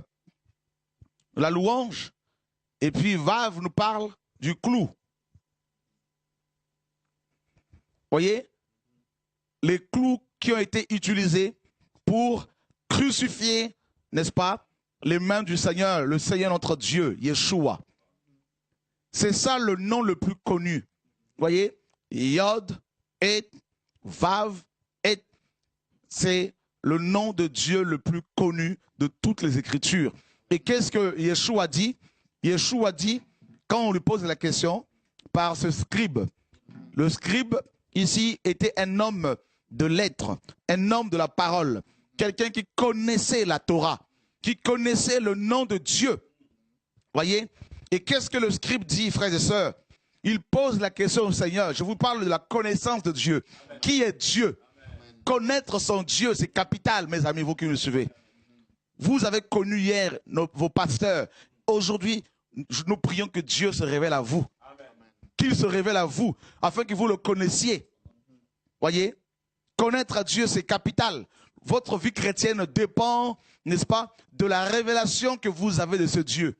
louange. Et puis Vav nous parle du clou. Voyez? Les clous qui ont été utilisés pour crucifier, n'est-ce pas, les mains du Seigneur, le Seigneur notre Dieu, Yeshua. C'est ça le nom le plus connu. Voyez? Yod, Et, Vav, Et. C'est le nom de Dieu le plus connu de toutes les Écritures. Et qu'est-ce que Yeshua dit? Yeshua dit, quand on lui pose la question, par ce scribe. Le scribe, ici, était un homme de lettres, un homme de la parole, quelqu'un qui connaissait la Torah, qui connaissait le nom de Dieu. Voyez? Et qu'est-ce que le scribe dit, frères et sœurs? Il pose la question au Seigneur. Je vous parle de la connaissance de Dieu. Amen. Qui est Dieu? Amen. Connaître son Dieu, c'est capital, mes amis, vous qui me suivez. Vous avez connu hier vos pasteurs. Aujourd'hui, nous prions que Dieu se révèle à vous. Qu'il se révèle à vous, afin que vous le connaissiez. Voyez? Connaître Dieu, c'est capital. Votre vie chrétienne dépend, n'est-ce pas, de la révélation que vous avez de ce Dieu.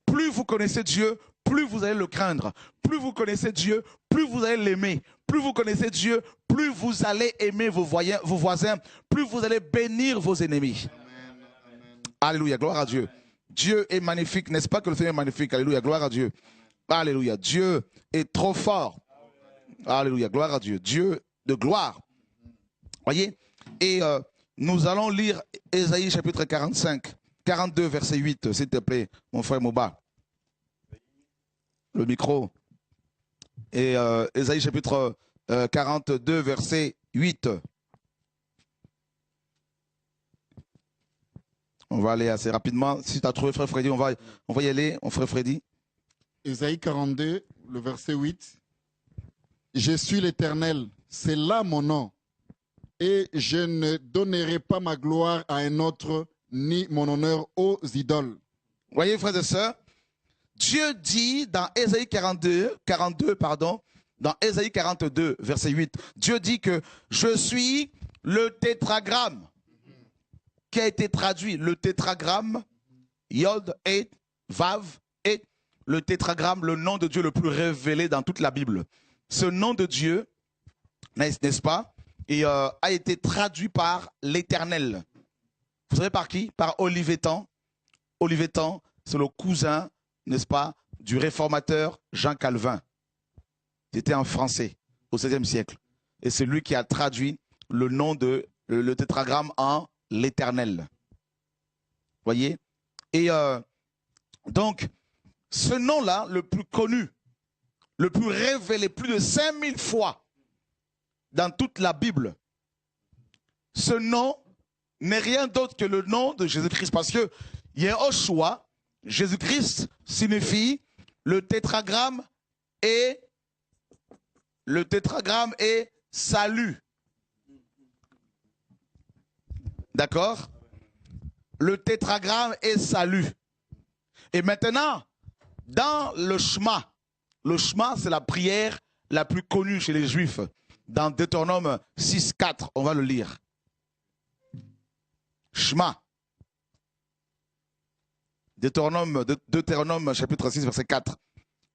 Plus vous connaissez Dieu, plus vous allez le craindre. Plus vous connaissez Dieu, plus vous allez l'aimer. Plus vous connaissez Dieu, plus vous allez aimer vos voisins, plus vous allez bénir vos ennemis. Amen. Alléluia, gloire à Dieu. Dieu est magnifique, n'est-ce pas que le Seigneur est magnifique? Alléluia, gloire à Dieu. Alléluia, Dieu est trop fort. Alléluia, gloire à Dieu. Dieu de gloire. Voyez? Et nous allons lire Ésaïe chapitre 45, 42, verset 8, s'il te plaît, mon frère Moba. Le micro. Et Ésaïe chapitre 42, verset 8. On va aller assez rapidement. Si tu as trouvé frère Freddy, on va y aller, mon frère Freddy. Ésaïe 42, le verset 8. Je suis l'Éternel, c'est là mon nom. Et je ne donnerai pas ma gloire à un autre, ni mon honneur aux idoles. Voyez, frères et sœurs, Dieu dit dans Ésaïe 42, dans Ésaïe 42, verset 8, Dieu dit que je suis le tétragramme qui a été traduit, le tétragramme, Yod, et Vav, et le tétragramme, le nom de Dieu le plus révélé dans toute la Bible. Ce nom de Dieu, n'est-ce pas, et, a été traduit par l'Éternel. Vous savez par qui? Par Olivetan. Olivetan, c'est le cousin, n'est-ce pas, du réformateur Jean Calvin. C'était un Français au XVIe siècle. Et c'est lui qui a traduit le nom de le tétragramme en l'Éternel. Voyez? Et donc, ce nom-là, le plus connu, le plus révélé, plus de 5000 fois dans toute la Bible, ce nom n'est rien d'autre que le nom de Jésus-Christ. Parce que Yehoshua, Jésus-Christ, signifie le tétragramme et salut. D'accord? Le tétragramme est salut. Et maintenant, dans le Shema c'est la prière la plus connue chez les Juifs. Dans Deutéronome 6, 4, on va le lire. Shema. Deutéronome chapitre 6, verset 4.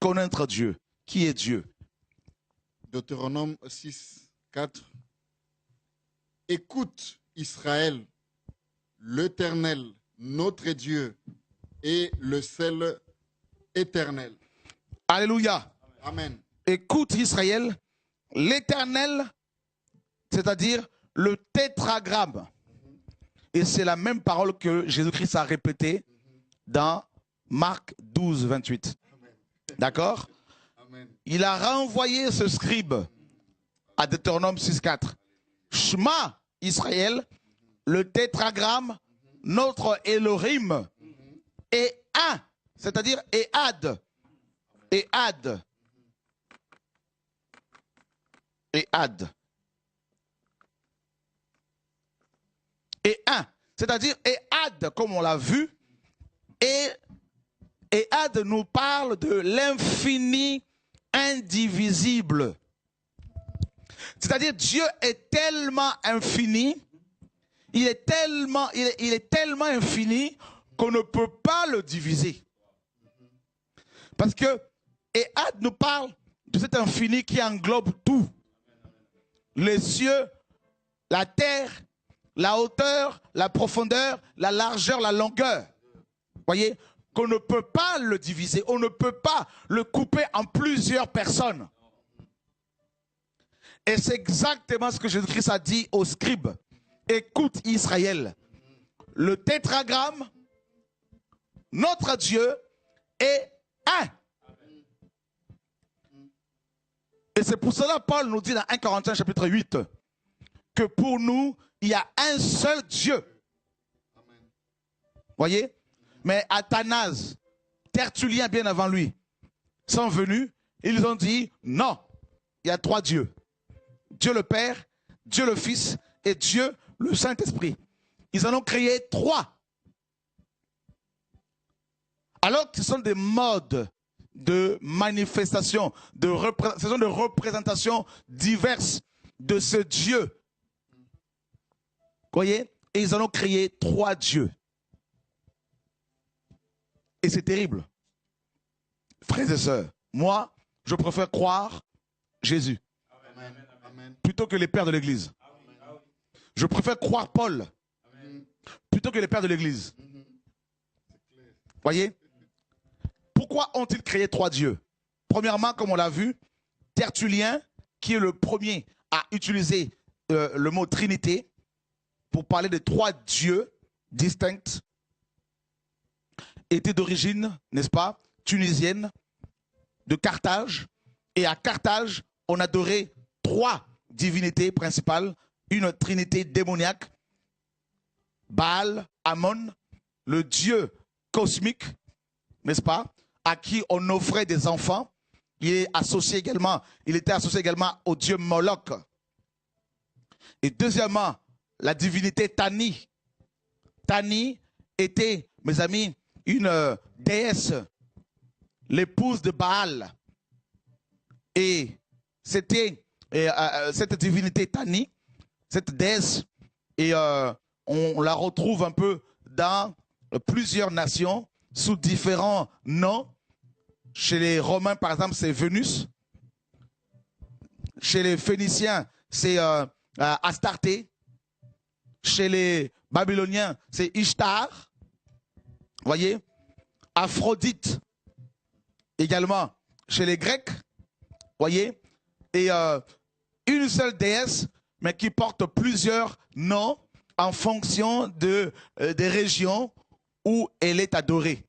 Connaître Dieu. Qui est Dieu? Deutéronome 6, 4. Écoute Israël, l'Éternel, notre Dieu, est le seul éternel. Alléluia. Amen. Écoute Israël, l'Éternel, c'est-à-dire le tétragramme. Et c'est la même parole que Jésus-Christ a répétée dans Marc 12, 28. D'accord? Il a renvoyé ce scribe à Deutéronome 6, 4. Shema Israël, le tétragramme, notre Elohim, est un, c'est-à-dire Ehad. Ehad. Ehad. Et un, c'est-à-dire Ehad, comme on l'a vu, et Ehad nous parle de l'infini indivisible. C'est-à-dire Dieu est tellement infini, il est tellement infini qu'on ne peut pas le diviser. Parce que Ehad nous parle de cet infini qui englobe tout. Les cieux, la terre, la hauteur, la profondeur, la largeur, la longueur. Voyez, qu'on ne peut pas le diviser, on ne peut pas le couper en plusieurs personnes. Et c'est exactement ce que Jésus-Christ a dit aux scribes. Écoute Israël, le tétragramme, notre Dieu est un. Et c'est pour cela Paul nous dit dans 1 Corinthiens chapitre 8 que pour nous, il y a un seul Dieu. Voyez? Mais Athanase, Tertullien bien avant lui, sont venus, ils ont dit non, il y a trois dieux. Dieu le Père, Dieu le Fils et Dieu le Saint-Esprit. Ils en ont créé trois. Alors que ce sont des modes de manifestation, ce sont des représentations diverses de ce Dieu. Vous voyez? Et ils en ont créé trois dieux. Et c'est terrible. Frères et sœurs, moi, je préfère croire Jésus plutôt que les pères de l'Église. Je préfère croire Paul plutôt que les pères de l'Église. Voyez? Pourquoi ont-ils créé trois dieux? Premièrement, comme on l'a vu, Tertullien, qui est le premier à utiliser le mot Trinité, pour parler de trois dieux distincts, étaient d'origine, n'est-ce pas, tunisienne, de Carthage. Et à Carthage, on adorait trois divinités principales, une trinité démoniaque, Baal, Ammon, le dieu cosmique, n'est-ce pas, à qui on offrait des enfants. Il était associé également au dieu Moloch. Et deuxièmement, la divinité Tani. Tani était, mes amis, une déesse, l'épouse de Baal. Et c'était cette divinité Tani, cette déesse, et on la retrouve un peu dans plusieurs nations sous différents noms. Chez les Romains, par exemple, c'est Vénus. Chez les Phéniciens, c'est Astarté. Chez les Babyloniens, c'est Ishtar. Voyez, Aphrodite également chez les Grecs. Voyez, et une seule déesse, mais qui porte plusieurs noms en fonction des régions où elle est adorée.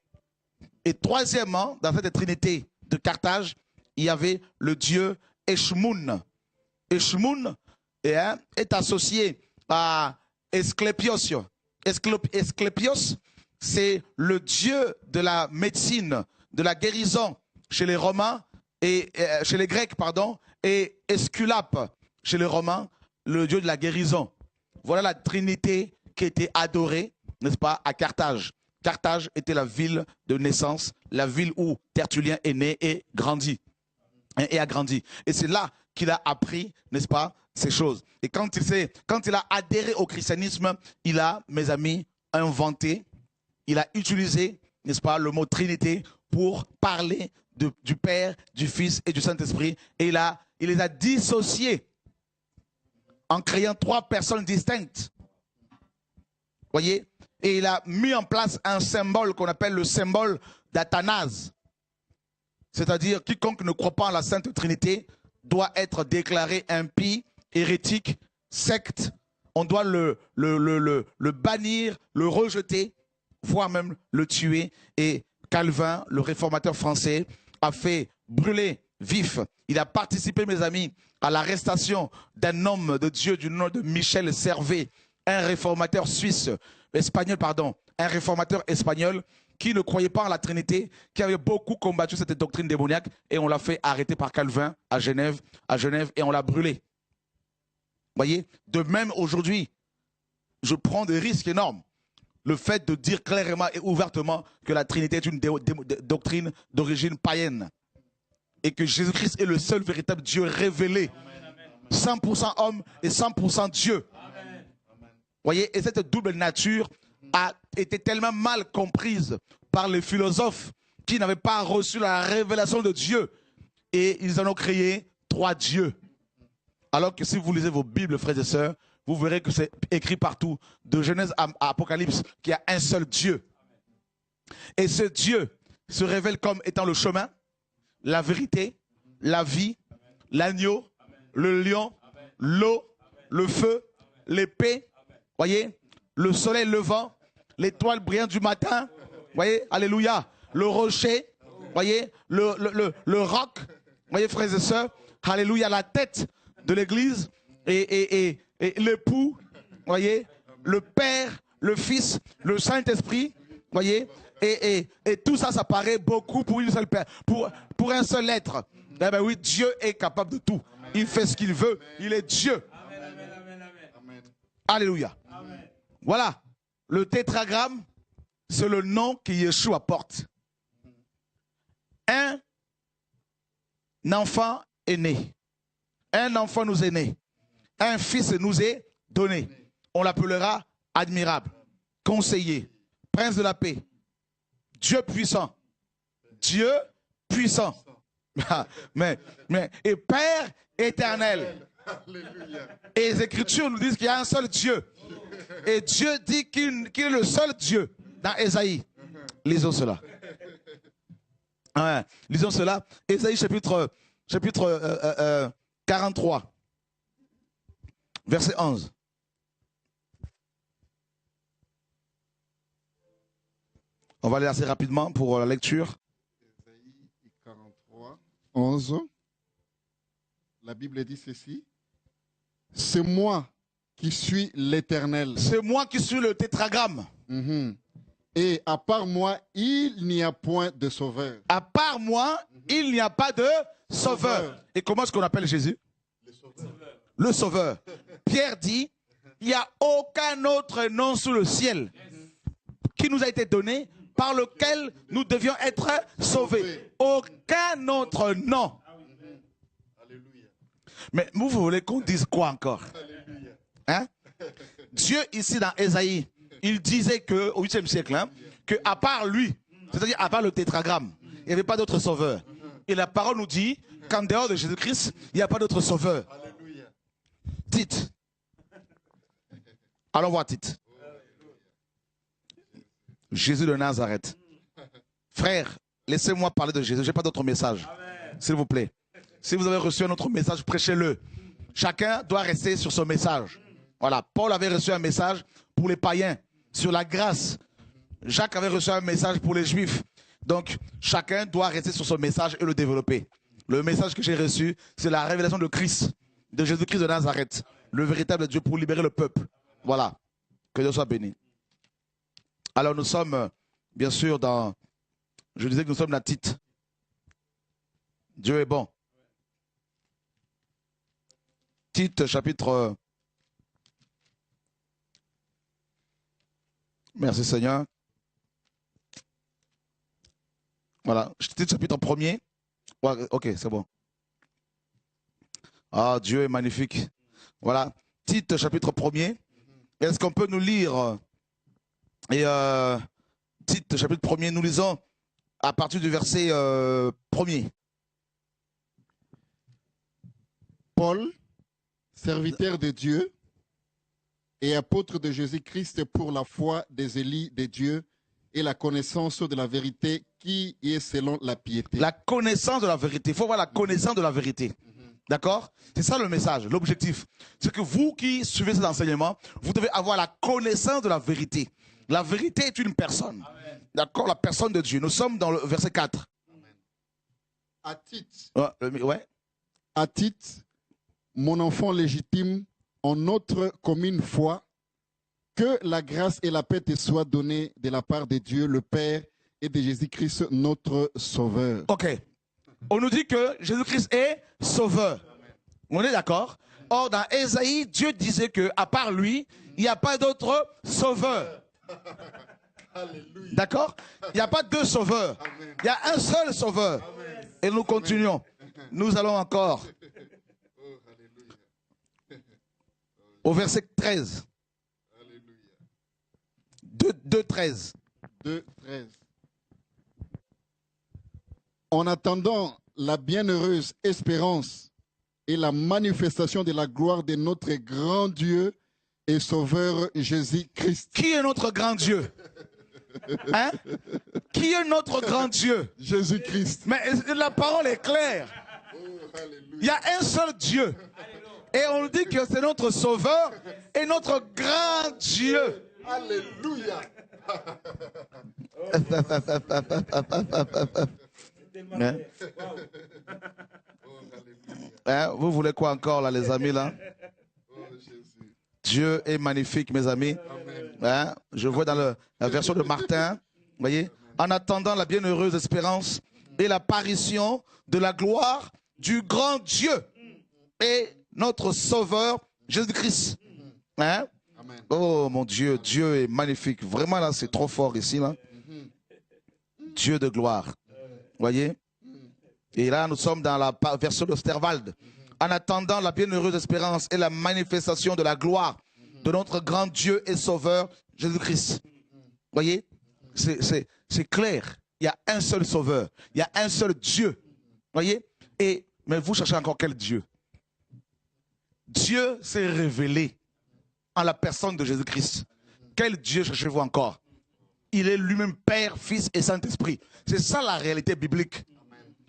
Et troisièmement, dans cette trinité de Carthage, il y avait le dieu Eshmoun. Eshmoun est associé à Esclépios. Esclépios, c'est le dieu de la médecine, de la guérison chez les Romains, et chez les Grecs, pardon, et Esculape chez les Romains, le dieu de la guérison. Voilà la trinité qui était adorée, n'est-ce pas, à Carthage. Carthage était la ville de naissance, la ville où Tertullien est né et grandi. Et a grandi. Et c'est là qu'il a appris, n'est-ce pas, ces choses. Et quand il a adhéré au christianisme, il a, mes amis, inventé, il a utilisé, n'est-ce pas, le mot Trinité pour parler du Père, du Fils et du Saint-Esprit. Et il les a dissociés en créant trois personnes distinctes. Voyez? Et il a mis en place un symbole qu'on appelle le symbole d'Athanase. C'est-à-dire, quiconque ne croit pas en la Sainte Trinité doit être déclaré impie, hérétique, secte. On doit le bannir, le rejeter, voire même le tuer. Et Calvin, le réformateur français, a fait brûler vif. Il a participé, mes amis, à l'arrestation d'un homme de Dieu du nom de Michel Servet, un réformateur espagnol qui ne croyait pas en la Trinité, qui avait beaucoup combattu cette doctrine démoniaque, et on l'a fait arrêter par Calvin à Genève, et on l'a brûlé. Voyez, de même aujourd'hui, je prends des risques énormes. Le fait de dire clairement et ouvertement que la Trinité est une doctrine d'origine païenne et que Jésus-Christ est le seul véritable Dieu révélé, 100% homme et 100% Dieu. Voyez, et cette double nature a été tellement mal comprise par les philosophes qui n'avaient pas reçu la révélation de Dieu, et ils en ont créé trois dieux. Alors que si vous lisez vos Bibles, frères et sœurs, vous verrez que c'est écrit partout, de Genèse à Apocalypse, qu'il y a un seul Dieu. Et ce Dieu se révèle comme étant le chemin, la vérité, la vie, l'agneau, le lion, l'eau, le feu, l'épée, voyez, le soleil levant, l'étoile brillante du matin, voyez, alléluia, le rocher, voyez, le roc, voyez, frères et sœurs, alléluia, la tête de l'église, et l'époux, voyez, le Père, le Fils, le Saint-Esprit, voyez, et tout ça, ça paraît beaucoup pour une seule pour un seul être. Eh bien oui, Dieu est capable de tout. Il fait ce qu'il veut, il est Dieu. Alléluia. Voilà, le tétragramme, c'est le nom que Yeshua porte. Un enfant est né. Un enfant nous est né. Un fils nous est donné. On l'appellera admirable, conseiller, prince de la paix, Dieu puissant. Dieu puissant. Et Père éternel. Et les Écritures nous disent qu'il y a un seul Dieu. Et Dieu dit qu'il est le seul Dieu dans Ésaïe. Lisons cela. Ouais, lisons cela. Ésaïe chapitre 43, verset 11. On va aller assez rapidement pour la lecture. Ésaïe 43, 11. La Bible dit ceci. C'est moi qui suis l'Éternel. C'est moi qui suis le tétragramme. Et à part moi, il n'y a point de sauveur. À part moi, il n'y a pas de sauveur. Et comment est-ce qu'on appelle Jésus? Le sauveur. Pierre dit, il n'y a aucun autre nom sous le ciel qui nous a été donné par lequel nous devions être sauvés. Aucun autre nom. Mais vous voulez qu'on dise quoi encore? Hein? Dieu ici dans Ésaïe, il disait que au 8e siècle, hein, que à part lui, c'est-à-dire à part le tétragramme, il n'y avait pas d'autre sauveur. Et la parole nous dit qu'en dehors de Jésus-Christ, il n'y a pas d'autre sauveur. Tite. Allons voir Tite. Jésus de Nazareth. Frère, laissez-moi parler de Jésus. Je n'ai pas d'autre message. S'il vous plaît. Si vous avez reçu un autre message, prêchez-le. Chacun doit rester sur son message. Voilà. Paul avait reçu un message pour les païens, sur la grâce. Jacques avait reçu un message pour les juifs. Donc, chacun doit rester sur son message et le développer. Le message que j'ai reçu, c'est la révélation de Christ, de Jésus-Christ de Nazareth, le véritable Dieu pour libérer le peuple. Voilà. Que Dieu soit béni. Alors, nous sommes, bien sûr, dans... Je disais que nous sommes dans Tite. Dieu est bon. Tite, chapitre... Merci Seigneur. Voilà, Tite, chapitre 1er. Ouais, ok, c'est bon. Ah, Dieu est magnifique. Voilà, Tite, chapitre 1er. Est-ce qu'on peut nous lire Tite, chapitre 1er, nous lisons à partir du verset 1er. Paul, serviteur de Dieu et apôtre de Jésus-Christ pour la foi des élus de Dieu et la connaissance de la vérité qui est selon la piété. La connaissance de la vérité. Il faut avoir la connaissance de la vérité. D'accord? C'est ça le message, l'objectif. C'est que vous qui suivez cet enseignement, vous devez avoir la connaissance de la vérité. La vérité est une personne. D'accord? La personne de Dieu. Nous sommes dans le verset 4. Amen. À Tite, ouais. à Tite, mon enfant légitime, en notre commune foi, que la grâce et la paix te soient données de la part de Dieu, le Père, et de Jésus-Christ, notre Sauveur. Ok. On nous dit que Jésus-Christ est sauveur. On est d'accord? Or, dans Ésaïe, Dieu disait qu'à part lui, il n'y a pas d'autre sauveur. D'accord? Il n'y a pas deux sauveurs. Il y a un seul sauveur. Et nous continuons. Nous allons encore au verset 13. 2:13. 2:13. En attendant la bienheureuse espérance et la manifestation de la gloire de notre grand Dieu et Sauveur Jésus-Christ. Qui est notre grand Dieu? Hein? Qui est notre grand Dieu? Jésus-Christ. Mais la parole est claire. Il y a un seul Dieu. Et on dit que c'est notre Sauveur et notre grand Dieu. Alléluia. Hein? Hein? Vous voulez quoi encore là les amis là? Dieu est magnifique mes amis. Hein? Je vois dans la version de Martin, vous voyez, en attendant la bienheureuse espérance et l'apparition de la gloire du grand Dieu et notre Sauveur Jésus-Christ. Hein? Oh mon Dieu, Dieu est magnifique. Vraiment là, c'est trop fort ici là. Dieu de gloire. Voyez? Et là, nous sommes dans la version de Sterwald. En attendant la bienheureuse espérance et la manifestation de la gloire de notre grand Dieu et Sauveur, Jésus-Christ. Voyez? C'est clair. Il y a un seul Sauveur. Il y a un seul Dieu. Voyez? Mais vous cherchez encore quel Dieu? Dieu s'est révélé en la personne de Jésus-Christ. Quel Dieu cherchez-vous encore? Il est lui-même Père, Fils et Saint-Esprit. C'est ça la réalité biblique.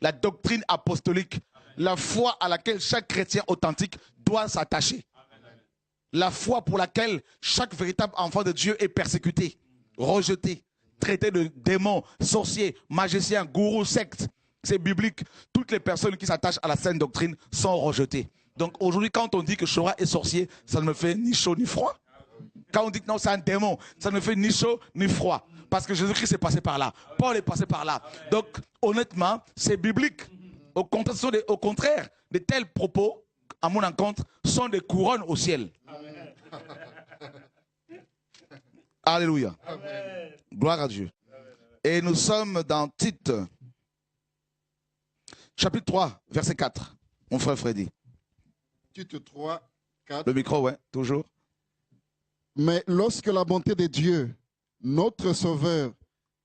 La doctrine apostolique. La foi à laquelle chaque chrétien authentique doit s'attacher. La foi pour laquelle chaque véritable enfant de Dieu est persécuté, rejeté, traiter de démons, sorciers, magiciens, gourous, sectes. C'est biblique. Toutes les personnes qui s'attachent à la saine doctrine sont rejetées. Donc aujourd'hui, quand on dit que Chora est sorcier, ça ne me fait ni chaud ni froid. Quand on dit que non, c'est un démon, ça ne me fait ni chaud ni froid. Parce que Jésus-Christ est passé par là. Paul est passé par là. Donc, honnêtement, c'est biblique. Au contraire, de tels propos, à mon encontre, sont des couronnes au ciel. Amen. Alléluia. Amen. Gloire à Dieu. Amen. Et nous sommes dans Tite, chapitre 3, verset 4. Mon frère Freddy. Tite 3, 4. Le micro, ouais, toujours. Mais lorsque la bonté de Dieu, notre Sauveur,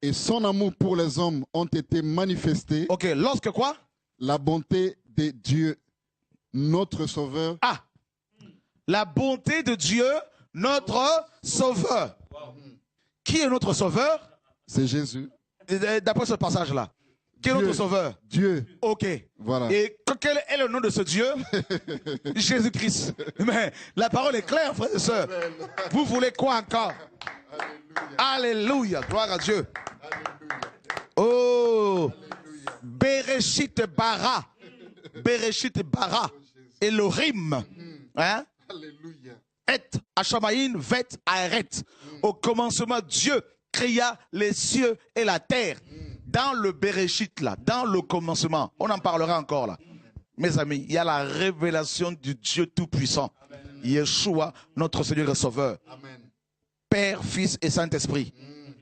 et son amour pour les hommes ont été manifestés. Ok, lorsque quoi? La bonté de Dieu, notre Sauveur. Ah, la bonté de Dieu, notre Sauveur. Qui est notre Sauveur? C'est Jésus. D'après ce passage-là. Qui est notre Sauveur? Dieu. Ok. Voilà. Et quel est le nom de ce Dieu? Jésus-Christ. Mais la parole est claire, frères et sœurs. Vous voulez quoi encore? Alléluia. Alléluia. Gloire à Dieu. Alléluia. Oh. Alléluia. Bereshit bara. Bereshit bara. Elohim. Hein? Alléluia. Et Hashamaïn vet aeret. Au commencement, Dieu créa les cieux et la terre. Dans le Bereshit, là, dans le commencement, on en parlera encore là. Mes amis, il y a la révélation du Dieu Tout-Puissant. Yeshua, notre Seigneur et Sauveur. Amen. Père, Fils et Saint-Esprit.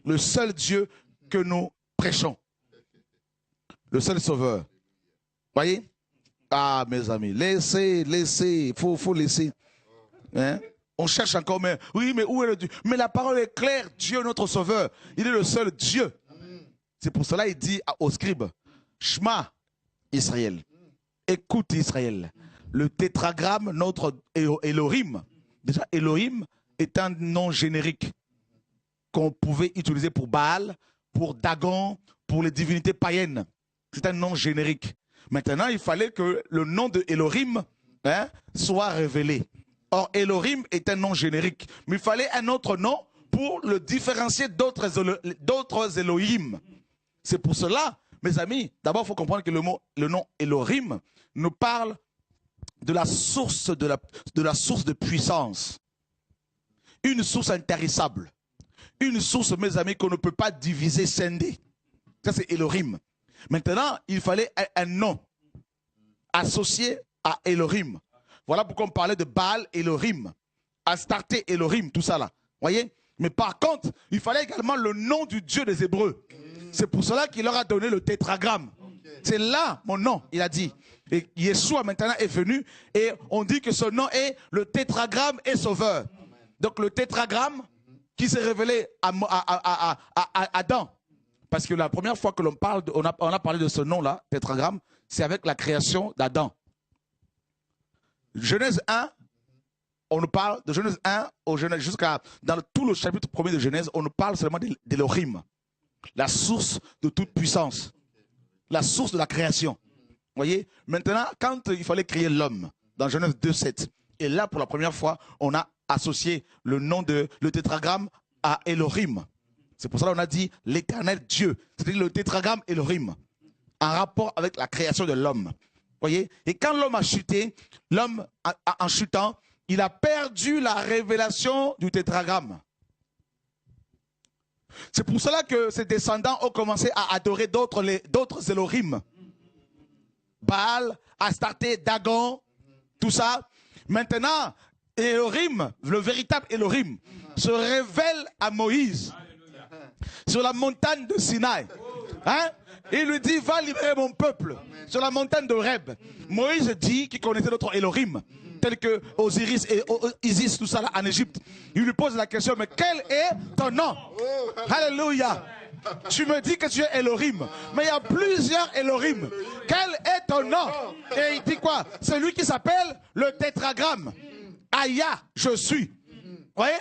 Le seul Dieu que nous prêchons. Le seul Sauveur. Voyez? Ah, mes amis, laissez, il faut laisser. Hein? On cherche encore, mais oui, mais où est le Dieu? Mais la parole est claire, Dieu notre Sauveur. Il est le seul Dieu. C'est pour cela qu'il dit aux scribes, Shema Israël, écoute Israël. Le tétragramme, notre Elohim. Déjà, Elohim est un nom générique qu'on pouvait utiliser pour Baal, pour Dagon, pour les divinités païennes. C'est un nom générique. Maintenant, il fallait que le nom de Elohim soit révélé. Or, Elohim est un nom générique. Mais il fallait un autre nom pour le différencier d'autres Elohim. C'est pour cela, mes amis, d'abord il faut comprendre que le nom Elohim nous parle de la source de puissance. Une source intarissable. Une source, mes amis, qu'on ne peut pas diviser, scinder. Ça c'est Elohim. Maintenant, il fallait un nom associé à Elohim. Voilà pourquoi on parlait de Baal Elohim, Astarté Elohim, tout ça là. Voyez? Mais par contre, il fallait également le nom du Dieu des Hébreux. C'est pour cela qu'il leur a donné le tétragramme. C'est là mon nom, il a dit. Et Yeshua maintenant est venu et on dit que ce nom est le tétragramme et sauveur. Donc le tétragramme qui s'est révélé à Adam. Parce que la première fois que l'on parle, on a parlé de ce nom-là, tétragramme, c'est avec la création d'Adam. Genèse 1, on nous parle de Genèse 1 au Genèse, jusqu'à dans tout le chapitre 1er de Genèse, on nous parle seulement d'Elohim. La source de toute puissance. La source de la création. Vous voyez? Maintenant, quand il fallait créer l'homme, dans Genèse 2:7, et là, pour la première fois, on a associé le nom de le tétragramme à Elohim. C'est pour ça qu'on a dit l'éternel Dieu. C'est-à-dire le tétragramme Elohim. En rapport avec la création de l'homme. Vous voyez? Et quand l'homme a chuté, l'homme, en chutant, il a perdu la révélation du tétragramme. C'est pour cela que ses descendants ont commencé à adorer d'autres Elohim. Baal, Astarté, Dagon, tout ça. Maintenant, Elohim, le véritable Elohim, se révèle à Moïse sur la montagne de Sinaï. Hein? Il lui dit, va libérer mon peuple sur la montagne de Horeb. Moïse dit qu'il connaissait d'autres Elohim, tels que Osiris et Isis, tout ça là en Égypte. Il lui pose la question, mais quel est ton nom? Alléluia. Tu me dis que tu es Elohim, mais il y a plusieurs Elohim. Quel est ton nom? Et il dit quoi? Celui qui s'appelle le tétragramme. Aya, je suis. Vous voyez?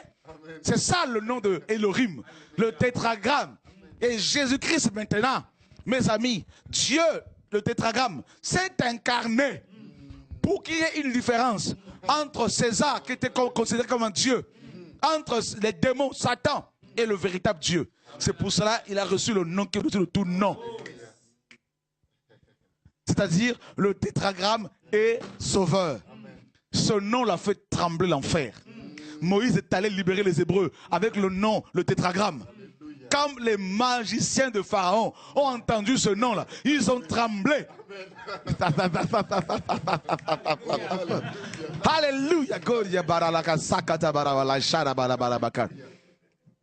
C'est ça le nom de Elohim, le tétragramme. Et Jésus-Christ maintenant, mes amis, Dieu, le tétragramme, s'est incarné pour qu'il y ait une différence entre César, qui était considéré comme un Dieu, entre les démons, Satan, et le véritable Dieu. C'est pour cela qu'il a reçu le nom qui est au-dessus de tout nom. C'est-à-dire le tétragramme est sauveur. Ce nom l'a fait trembler l'enfer. Moïse est allé libérer les Hébreux avec le nom, le tétragramme. Quand les magiciens de Pharaon ont entendu ce nom-là, ils ont tremblé. Alléluia.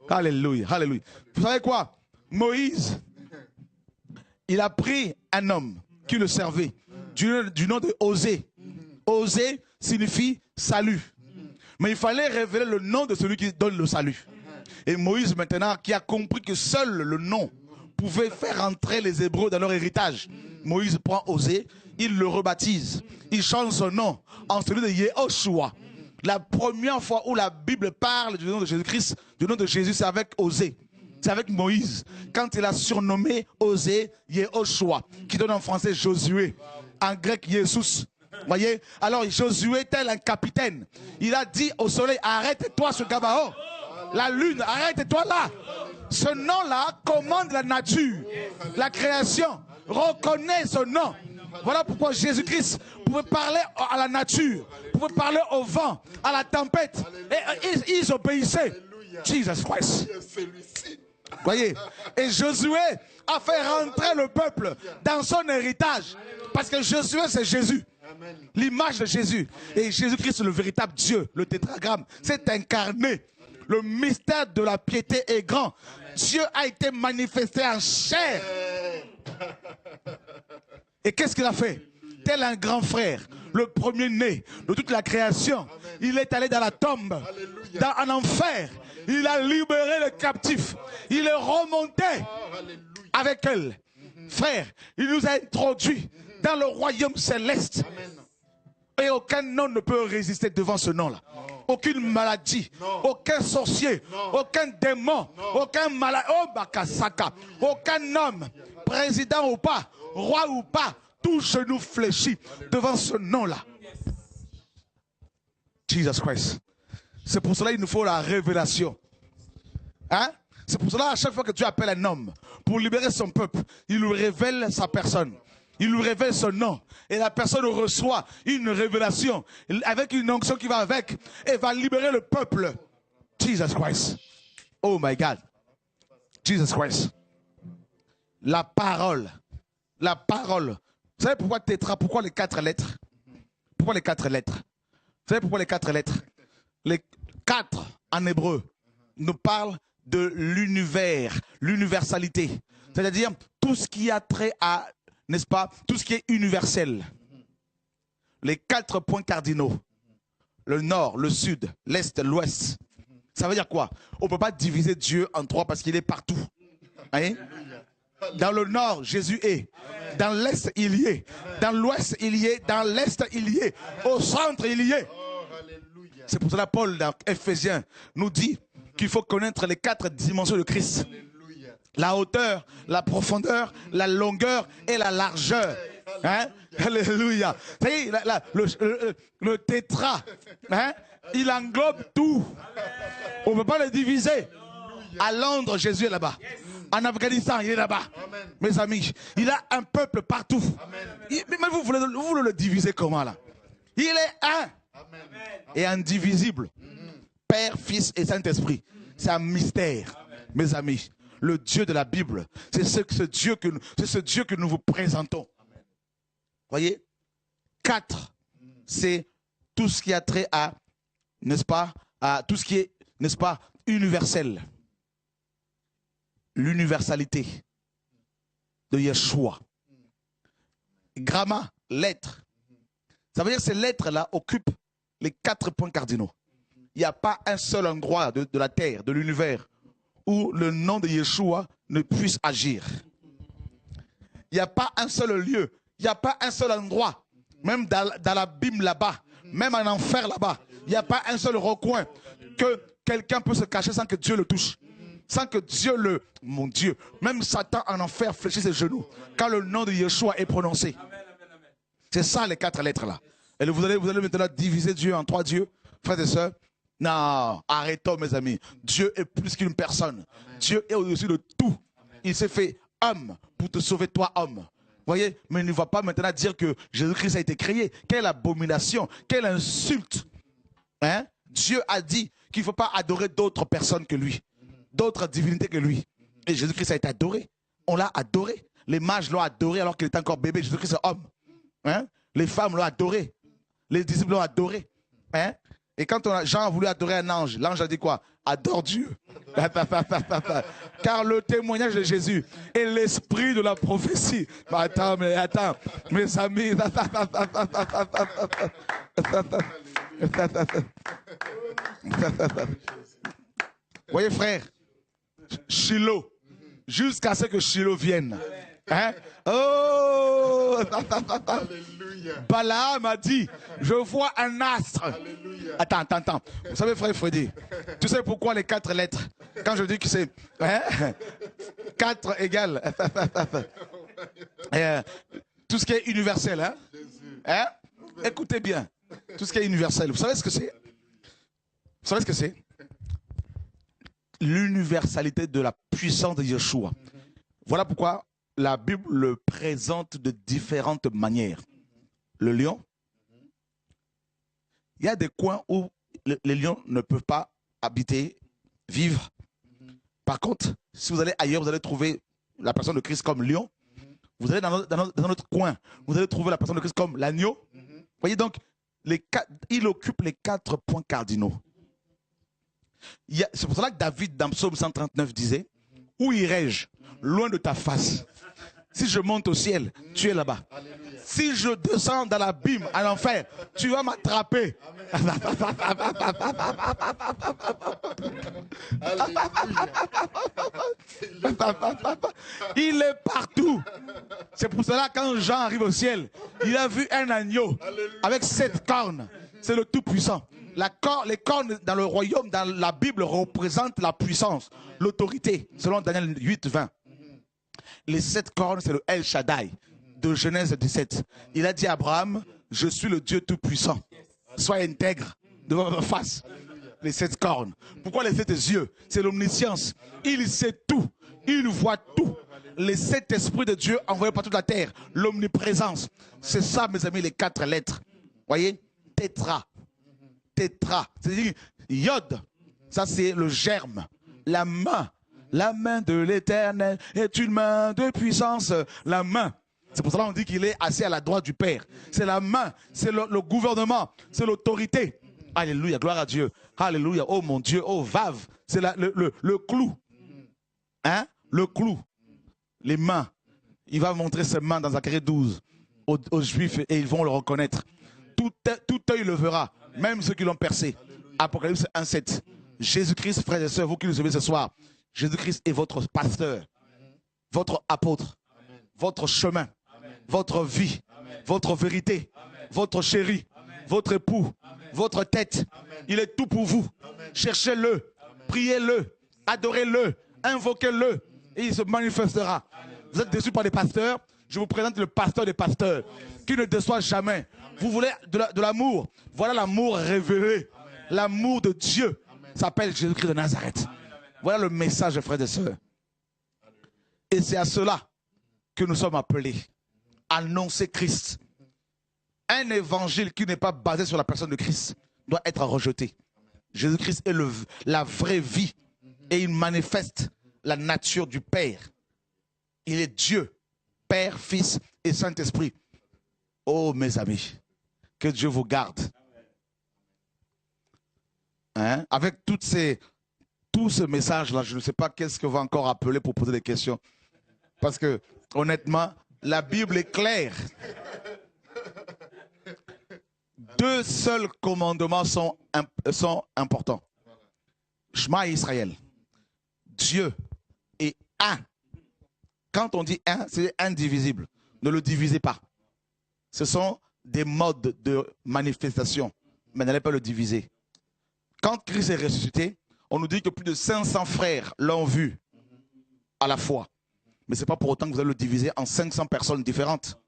Alléluia. Alléluia. Vous savez quoi? Moïse, il a pris un homme qui le servait du nom de Osée. Osée signifie salut. Mais il fallait révéler le nom de celui qui donne le salut. Et Moïse maintenant, qui a compris que seul le nom pouvait faire entrer les Hébreux dans leur héritage, Moïse prend Osée, il le rebaptise, il change son nom en celui de Yehoshua. La première fois où la Bible parle du nom de Jésus-Christ, du nom de Jésus, c'est avec Osée. C'est avec Moïse, quand il a surnommé Osée Yehoshua, qui donne en français Josué, en grec Jesus. Voyez? Alors Josué, tel un capitaine, il a dit au soleil, arrête-toi sur Gabaon. La lune, arrête-toi là. Ce nom-là commande la nature, la création. Reconnaît ce nom. Voilà pourquoi Jésus-Christ pouvait parler à la nature, pouvait parler au vent, à la tempête. Et ils obéissaient. Jesus Christ. Voyez? Et Josué a fait rentrer le peuple dans son héritage. Parce que Josué, c'est Jésus. L'image de Jésus. Et Jésus-Christ, le véritable Dieu, le tétragramme, s'est incarné. Le mystère de la piété est grand. Dieu a été manifesté en chair. Et qu'est-ce qu'il a fait? Tel un grand frère, le premier-né de toute la création, il est allé dans la tombe, en enfer. Il a libéré les captifs. Il est remonté avec elle. Frère, il nous a introduits dans le royaume céleste. Et aucun nom ne peut résister devant ce nom-là. Aucune maladie, aucun sorcier, aucun démon, aucun malade, aucun homme, président ou pas, roi ou pas, tout genou fléchit devant ce nom-là. Jesus Christ. C'est pour cela qu'il nous faut la révélation. Hein? C'est pour cela à chaque fois que Dieu appelle un homme pour libérer son peuple, il lui révèle sa personne. Il lui révèle son nom. Et la personne reçoit une révélation avec une onction qui va avec et va libérer le peuple. Jesus Christ. Oh my God. Jesus Christ. La parole. La parole. Vous savez pourquoi tétra? Pourquoi les 4 lettres? Pourquoi les 4 lettres? Vous savez pourquoi les 4 lettres? Les 4 en hébreu nous parlent de l'univers, l'universalité. C'est-à-dire tout ce qui a trait à, n'est-ce pas, tout ce qui est universel. Les 4 points cardinaux. Le nord, le sud, l'est, l'ouest. Ça veut dire quoi? On ne peut pas diviser Dieu en 3 parce qu'il est partout. Hein? Dans le nord, Jésus est. Dans l'est, il y est. Dans l'ouest, il y est. Dans l'est, il y est. Au centre, il y est. C'est pour cela Paul, dans Ephésiens, nous dit qu'il faut connaître les 4 dimensions de Christ. La hauteur, la profondeur, la longueur et la largeur. Hein? Alléluia. Le tétra, hein? Il englobe tout. On ne peut pas le diviser. À Londres, Jésus est là-bas. En Afghanistan, il est là-bas. Mes amis, il a un peuple partout. Mais vous voulez le diviser comment là? Il est un. Et indivisible. Père, Fils et Saint-Esprit. C'est un mystère, mes amis. Le Dieu de la Bible, c'est ce Dieu que nous vous présentons. Voyez? 4, c'est tout ce qui a trait à, n'est-ce pas, à tout ce qui est, n'est-ce pas, universel. L'universalité de Yeshua. Gramma, lettre. Ça veut dire que ces lettres-là occupent les 4 points cardinaux. Il n'y a pas un seul endroit de la terre, de l'univers, où le nom de Yeshua ne puisse agir. Il n'y a pas un seul lieu, il n'y a pas un seul endroit, même dans l'abîme là-bas, même en enfer là-bas, il n'y a pas un seul recoin que quelqu'un peut se cacher sans que Dieu le touche. Sans que Dieu mon Dieu, même Satan en enfer fléchit ses genoux quand le nom de Yeshua est prononcé. C'est ça les 4 lettres là. Et vous allez maintenant diviser Dieu en 3 dieux, frères et sœurs. Non, arrêtons mes amis. Dieu est plus qu'une personne. Dieu est au-dessus de tout. Il s'est fait homme pour te sauver toi homme. Voyez, mais il ne va pas maintenant dire que Jésus-Christ a été créé. Quelle abomination, quelle insulte. Hein? Dieu a dit qu'il ne faut pas adorer d'autres personnes que lui, d'autres divinités que lui. Et Jésus-Christ a été adoré. On l'a adoré. Les mages l'ont adoré alors qu'il était encore bébé. Jésus-Christ est homme. Hein? Les femmes l'ont adoré. Les disciples l'ont adoré. Hein? Et quand Jean a voulu adorer un ange, l'ange a dit quoi? Adore Dieu. Car le témoignage de Jésus est l'esprit de la prophétie. Attends, mes amis. Voyez frère, Shiloh, jusqu'à ce que Shiloh vienne. Hein? Oh! Balaam a dit, je vois un astre. Alléluia. Attends. Vous savez, frère Freddy, tu sais pourquoi les 4 lettres? Quand je dis que c'est 4 égale tout ce qui est universel. Hein? Écoutez bien, tout ce qui est universel. Vous savez ce que c'est? Vous savez ce que c'est? L'universalité de la puissance de Yeshua. Voilà pourquoi la Bible le présente de différentes manières. Le lion, il y a des coins où les lions ne peuvent pas habiter, vivre. Par contre, si vous allez ailleurs, vous allez trouver la personne de Christ comme lion. Vous allez dans un autre coin, vous allez trouver la personne de Christ comme l'agneau. Voyez donc, il occupe les 4 points cardinaux. C'est pour cela que David, dans Psaume 139, disait, où irai-je loin de ta face? Si je monte au ciel, tu es là-bas. Si je descends dans l'abîme, à l'enfer, tu vas m'attraper. Il est partout. C'est pour cela quand Jean arrive au ciel, il a vu un agneau avec 7 cornes. C'est le Tout-Puissant. Les cornes dans le royaume, dans la Bible, représentent la puissance, l'autorité, selon Daniel 8, 20. Les 7 cornes, c'est le El Shaddai de Genèse 17. Il a dit à Abraham, je suis le Dieu Tout-Puissant. Sois intègre devant ma face. Les 7 cornes. Pourquoi les 7 yeux? C'est l'omniscience. Il sait tout. Il voit tout. Les 7 esprits de Dieu envoyés par toute la terre. L'omniprésence. C'est ça, mes amis, les 4 lettres. Voyez? Tétra. Tétra. C'est-à-dire Yod. Ça, c'est le germe. La main. La main de l'Éternel est une main de puissance. La main. C'est pour cela qu'on dit qu'il est assis à la droite du Père. C'est la main, c'est le gouvernement, c'est l'autorité. Alléluia, gloire à Dieu. Alléluia, oh mon Dieu, oh Vav. C'est le clou. Hein? Le clou. Les mains. Il va montrer ses mains dans Zacharie 12 aux Juifs et ils vont le reconnaître. Tout œil le verra, même ceux qui l'ont percé. Apocalypse 1,7. Jésus-Christ, frères et sœurs, vous qui nous suivez ce soir, Jésus-Christ est votre pasteur, votre apôtre, votre chemin, votre vie, votre vérité, votre chéri, votre époux, votre tête. Il est tout pour vous. Cherchez-le, priez-le, adorez-le, invoquez-le et il se manifestera. Vous êtes déçus par les pasteurs? Je vous présente le pasteur des pasteurs qui ne déçoit jamais. Vous voulez de l'amour? Voilà l'amour révélé. L'amour de Dieu s'appelle Jésus-Christ de Nazareth. Voilà le message, frères et sœurs. Et c'est à cela que nous sommes appelés. Annoncer Christ. Un évangile qui n'est pas basé sur la personne de Christ doit être rejeté. Jésus-Christ est la vraie vie et il manifeste la nature du Père. Il est Dieu, Père, Fils et Saint-Esprit. Oh mes amis, que Dieu vous garde. Hein? Avec tout ce message-là, je ne sais pas qu'est-ce que va encore appeler pour poser des questions. Parce que, honnêtement, la Bible est claire. 2 seuls commandements sont importants. Shema Israël. Dieu est un. Quand on dit un, c'est indivisible. Ne le divisez pas. Ce sont des modes de manifestation, mais n'allez pas le diviser. Quand Christ est ressuscité, on nous dit que plus de 500 frères l'ont vu à la fois. Mais ce n'est pas pour autant que vous allez le diviser en 500 personnes différentes.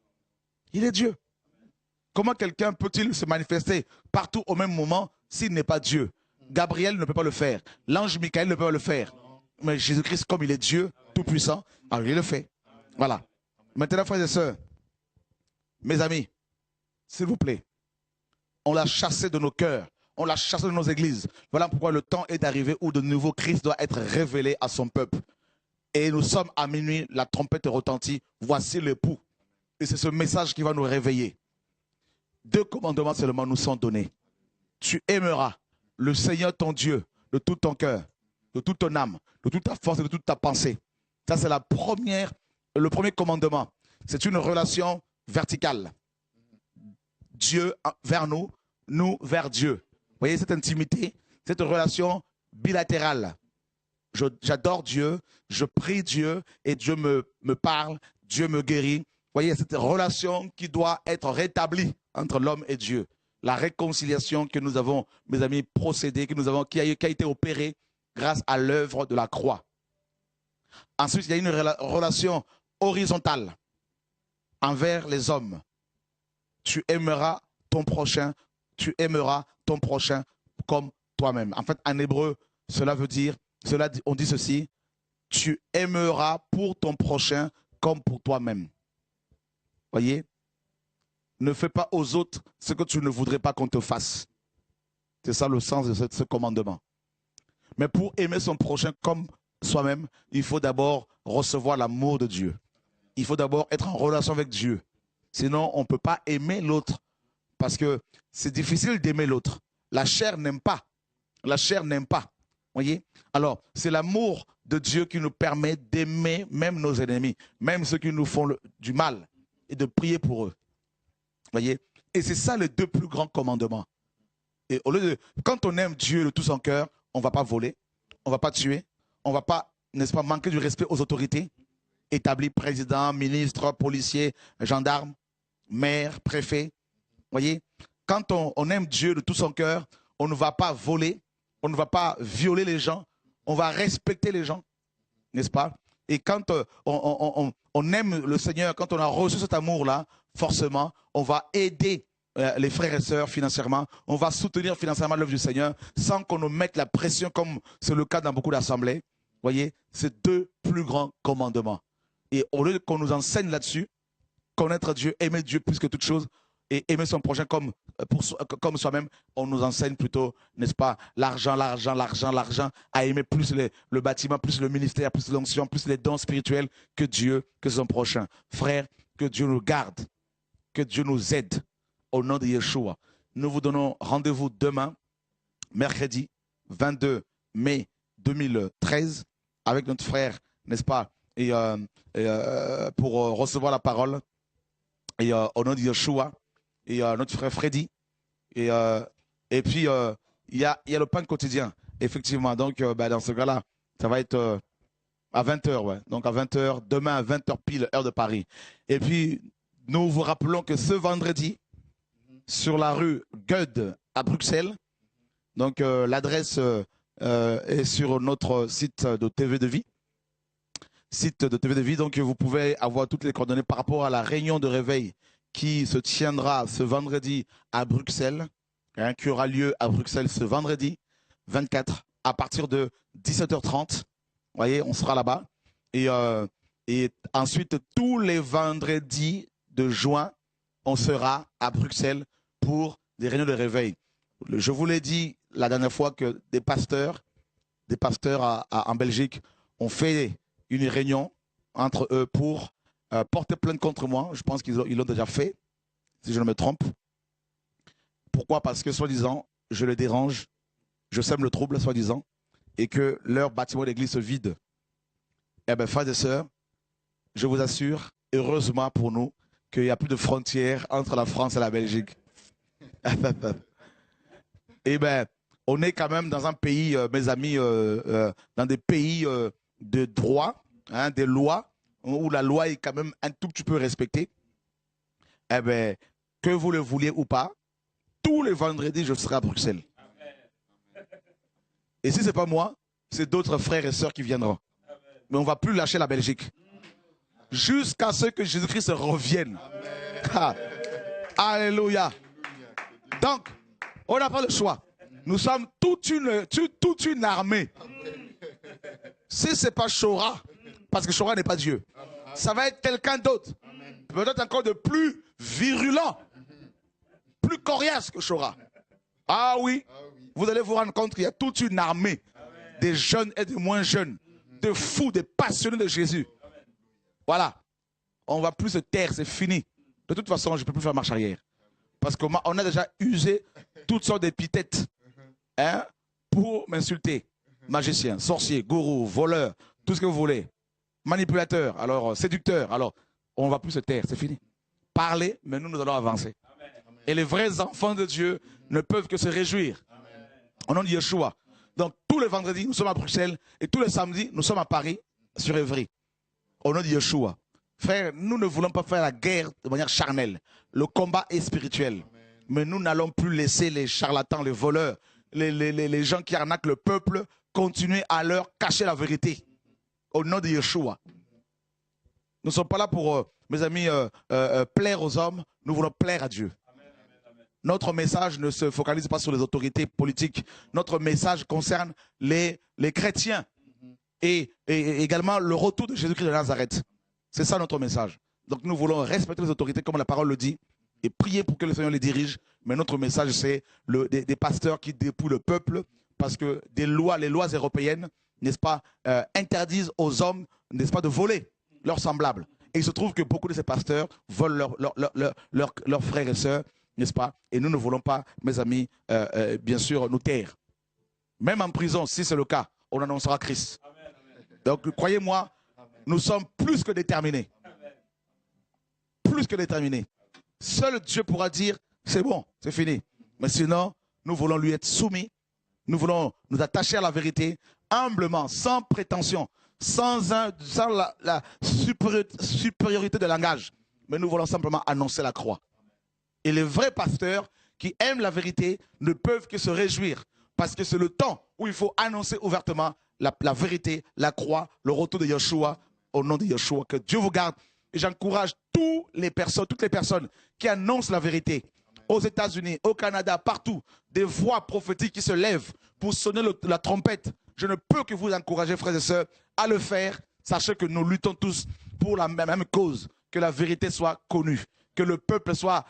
Il est Dieu. Comment quelqu'un peut-il se manifester partout au même moment s'il n'est pas Dieu? Gabriel ne peut pas le faire. L'ange Michael ne peut pas le faire. Mais Jésus-Christ, comme il est Dieu tout-puissant, alors il le fait. Voilà. Maintenant, frères et sœurs, mes amis, s'il vous plaît, on l'a chassé de nos cœurs, on l'a chassé de nos églises. Voilà pourquoi le temps est d'arriver où de nouveau Christ doit être révélé à son peuple. Et nous sommes à minuit, la trompette retentit, voici l'époux. Et c'est ce message qui va nous réveiller. 2 commandements seulement nous sont donnés. Tu aimeras le Seigneur ton Dieu de tout ton cœur, de toute ton âme, de toute ta force et de toute ta pensée. Ça, c'est le premier commandement. C'est une relation verticale. Dieu vers nous, nous vers Dieu. Vous voyez cette intimité, cette relation bilatérale. J'adore Dieu, je prie Dieu et Dieu me parle, Dieu me guérit. Vous voyez cette relation qui doit être rétablie entre l'homme et Dieu. La réconciliation que nous avons, mes amis, procédée, qui a été opérée grâce à l'œuvre de la croix. Ensuite, il y a une relation horizontale envers les hommes. Tu aimeras ton prochain comme toi-même. En fait, en hébreu, cela veut dire, on dit ceci, tu aimeras pour ton prochain comme pour toi-même. Voyez? Ne fais pas aux autres ce que tu ne voudrais pas qu'on te fasse. C'est ça le sens de ce commandement. Mais pour aimer son prochain comme soi-même, il faut d'abord recevoir l'amour de Dieu. Il faut d'abord être en relation avec Dieu. Sinon, on ne peut pas aimer l'autre. Parce que c'est difficile d'aimer l'autre. La chair n'aime pas. La chair n'aime pas. Voyez? Alors, c'est l'amour de Dieu qui nous permet d'aimer même nos ennemis, même ceux qui nous font du mal, et de prier pour eux. Voyez? Et c'est ça les 2 plus grands commandements. Et quand on aime Dieu de tout son cœur, on ne va pas voler, on ne va pas tuer, on ne va pas, n'est-ce pas, manquer du respect aux autorités, établis, président, ministre, policier, gendarme, maire, préfet. Voyez? Quand on aime Dieu de tout son cœur, on ne va pas voler, on ne va pas violer les gens, on va respecter les gens, n'est-ce pas? Et quand on aime le Seigneur, quand on a reçu cet amour-là, forcément, on va aider les frères et sœurs financièrement, on va soutenir financièrement l'œuvre du Seigneur sans qu'on nous mette la pression comme c'est le cas dans beaucoup d'assemblées. Voyez, c'est 2 plus grands commandements. Et au lieu qu'on nous enseigne là-dessus, connaître Dieu, aimer Dieu plus que toute chose, et aimer son prochain comme soi-même, on nous enseigne plutôt, n'est-ce pas, l'argent, à aimer plus le bâtiment, plus le ministère, plus l'onction, plus les dons spirituels que Dieu, que son prochain. Frère, que Dieu nous garde, que Dieu nous aide, au nom de Yeshua. Nous vous donnons rendez-vous demain, mercredi 22 mai 2013, avec notre frère, n'est-ce pas, pour recevoir la parole, et au nom de Yeshua, et notre frère Freddy, et puis il y a le pain quotidien, effectivement. Donc dans ce cas-là, ça va être à 20h, ouais. Donc à 20h, demain à 20h pile, heure de Paris. Et puis nous vous rappelons que ce vendredi, sur la rue Gueud à Bruxelles, donc l'adresse est sur notre site de TV de Vie. Donc vous pouvez avoir toutes les coordonnées par rapport à la réunion de réveil qui se tiendra ce vendredi à Bruxelles, hein, qui aura lieu à Bruxelles ce vendredi 24 à partir de 17h30. Vous voyez, on sera là-bas. Et ensuite, tous les vendredis de juin, on sera à Bruxelles pour des réunions de réveil. Je vous l'ai dit la dernière fois que des pasteurs en Belgique ont fait une réunion entre eux pour porter plainte contre moi. Je pense qu'ils l'ont déjà fait, si je ne me trompe. Pourquoi? Parce que, soi-disant, je les dérange, je sème le trouble, soi-disant, et que leur bâtiment d'église se vide. Eh bien, frères et sœurs, je vous assure, heureusement pour nous, qu'il n'y a plus de frontières entre la France et la Belgique. Eh bien, on est quand même dans un pays, mes amis, dans des pays de droit, hein, des lois, où la loi est quand même un tout petit peu respectée. Eh bien, que vous le vouliez ou pas, tous les vendredis, je serai à Bruxelles. Et si ce n'est pas moi, c'est d'autres frères et sœurs qui viendront. Mais on ne va plus lâcher la Belgique. Jusqu'à ce que Jésus-Christ revienne. Ah. Alléluia. Donc, on n'a pas le choix. Nous sommes toute une armée. Si ce n'est pas Chora, parce que Chora n'est pas Dieu, ça va être quelqu'un d'autre. Peut-être encore de plus virulent, plus coriace que Chora. Ah oui, vous allez vous rendre compte qu'il y a toute une armée des jeunes et des moins jeunes, de fous, des passionnés de Jésus. Voilà. On ne va plus se taire, c'est fini. De toute façon, je ne peux plus faire marche arrière. Parce qu'on a déjà usé toutes sortes d'épithètes pour m'insulter. Magicien, sorcier, gourou, voleur, tout ce que vous voulez. Manipulateur, alors séducteur. Alors, on ne va plus se taire, c'est fini. Parlez, mais nous allons avancer. Et les vrais enfants de Dieu ne peuvent que se réjouir. Au nom de Yeshua. Donc, tous les vendredis, nous sommes à Bruxelles. Et tous les samedis, nous sommes à Paris, sur Évry. Au nom de Yeshua. Frère, nous ne voulons pas faire la guerre de manière charnelle. Le combat est spirituel. Mais nous n'allons plus laisser les charlatans, les voleurs, les gens qui arnaquent le peuple continuer à leur cacher la vérité. Au nom de Yeshua. Nous ne sommes pas là pour, mes amis, plaire aux hommes. Nous voulons plaire à Dieu. Notre message ne se focalise pas sur les autorités politiques. Notre message concerne les chrétiens et également le retour de Jésus-Christ de Nazareth. C'est ça notre message. Donc nous voulons respecter les autorités comme la parole le dit et prier pour que le Seigneur les dirige. Mais notre message, c'est des pasteurs qui dépouillent le peuple parce que les lois européennes, n'est-ce pas, interdisent aux hommes, n'est-ce pas, de voler leurs semblables. Et il se trouve que beaucoup de ces pasteurs volent leurs frères et sœurs, n'est-ce pas? Et nous ne voulons pas, mes amis, bien sûr, nous taire. Même en prison, si c'est le cas, on annoncera Christ. Donc, croyez-moi, nous sommes plus que déterminés. Plus que déterminés. Seul Dieu pourra dire, c'est bon, c'est fini. Mais sinon, nous voulons lui être soumis. Nous voulons nous attacher à la vérité, humblement, sans prétention, sans la supériorité de langage. Mais nous voulons simplement annoncer la croix. Et les vrais pasteurs qui aiment la vérité ne peuvent que se réjouir. Parce que c'est le temps où il faut annoncer ouvertement la vérité, la croix, le retour de Yeshua, au nom de Yeshua. Que Dieu vous garde. Et j'encourage toutes les personnes qui annoncent la vérité, aux États-Unis, au Canada, partout, des voix prophétiques qui se lèvent pour sonner la trompette. Je ne peux que vous encourager, frères et sœurs, à le faire. Sachez que nous luttons tous pour la même cause, que la vérité soit connue, que le peuple soit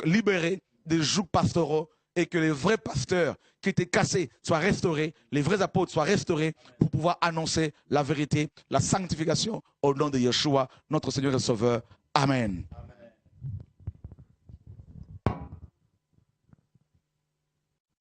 libéré des jougs pastoraux et que les vrais pasteurs qui étaient cassés soient restaurés, les vrais apôtres soient restaurés pour pouvoir annoncer la vérité, la sanctification au nom de Yeshua, notre Seigneur et Sauveur. Amen. Amen.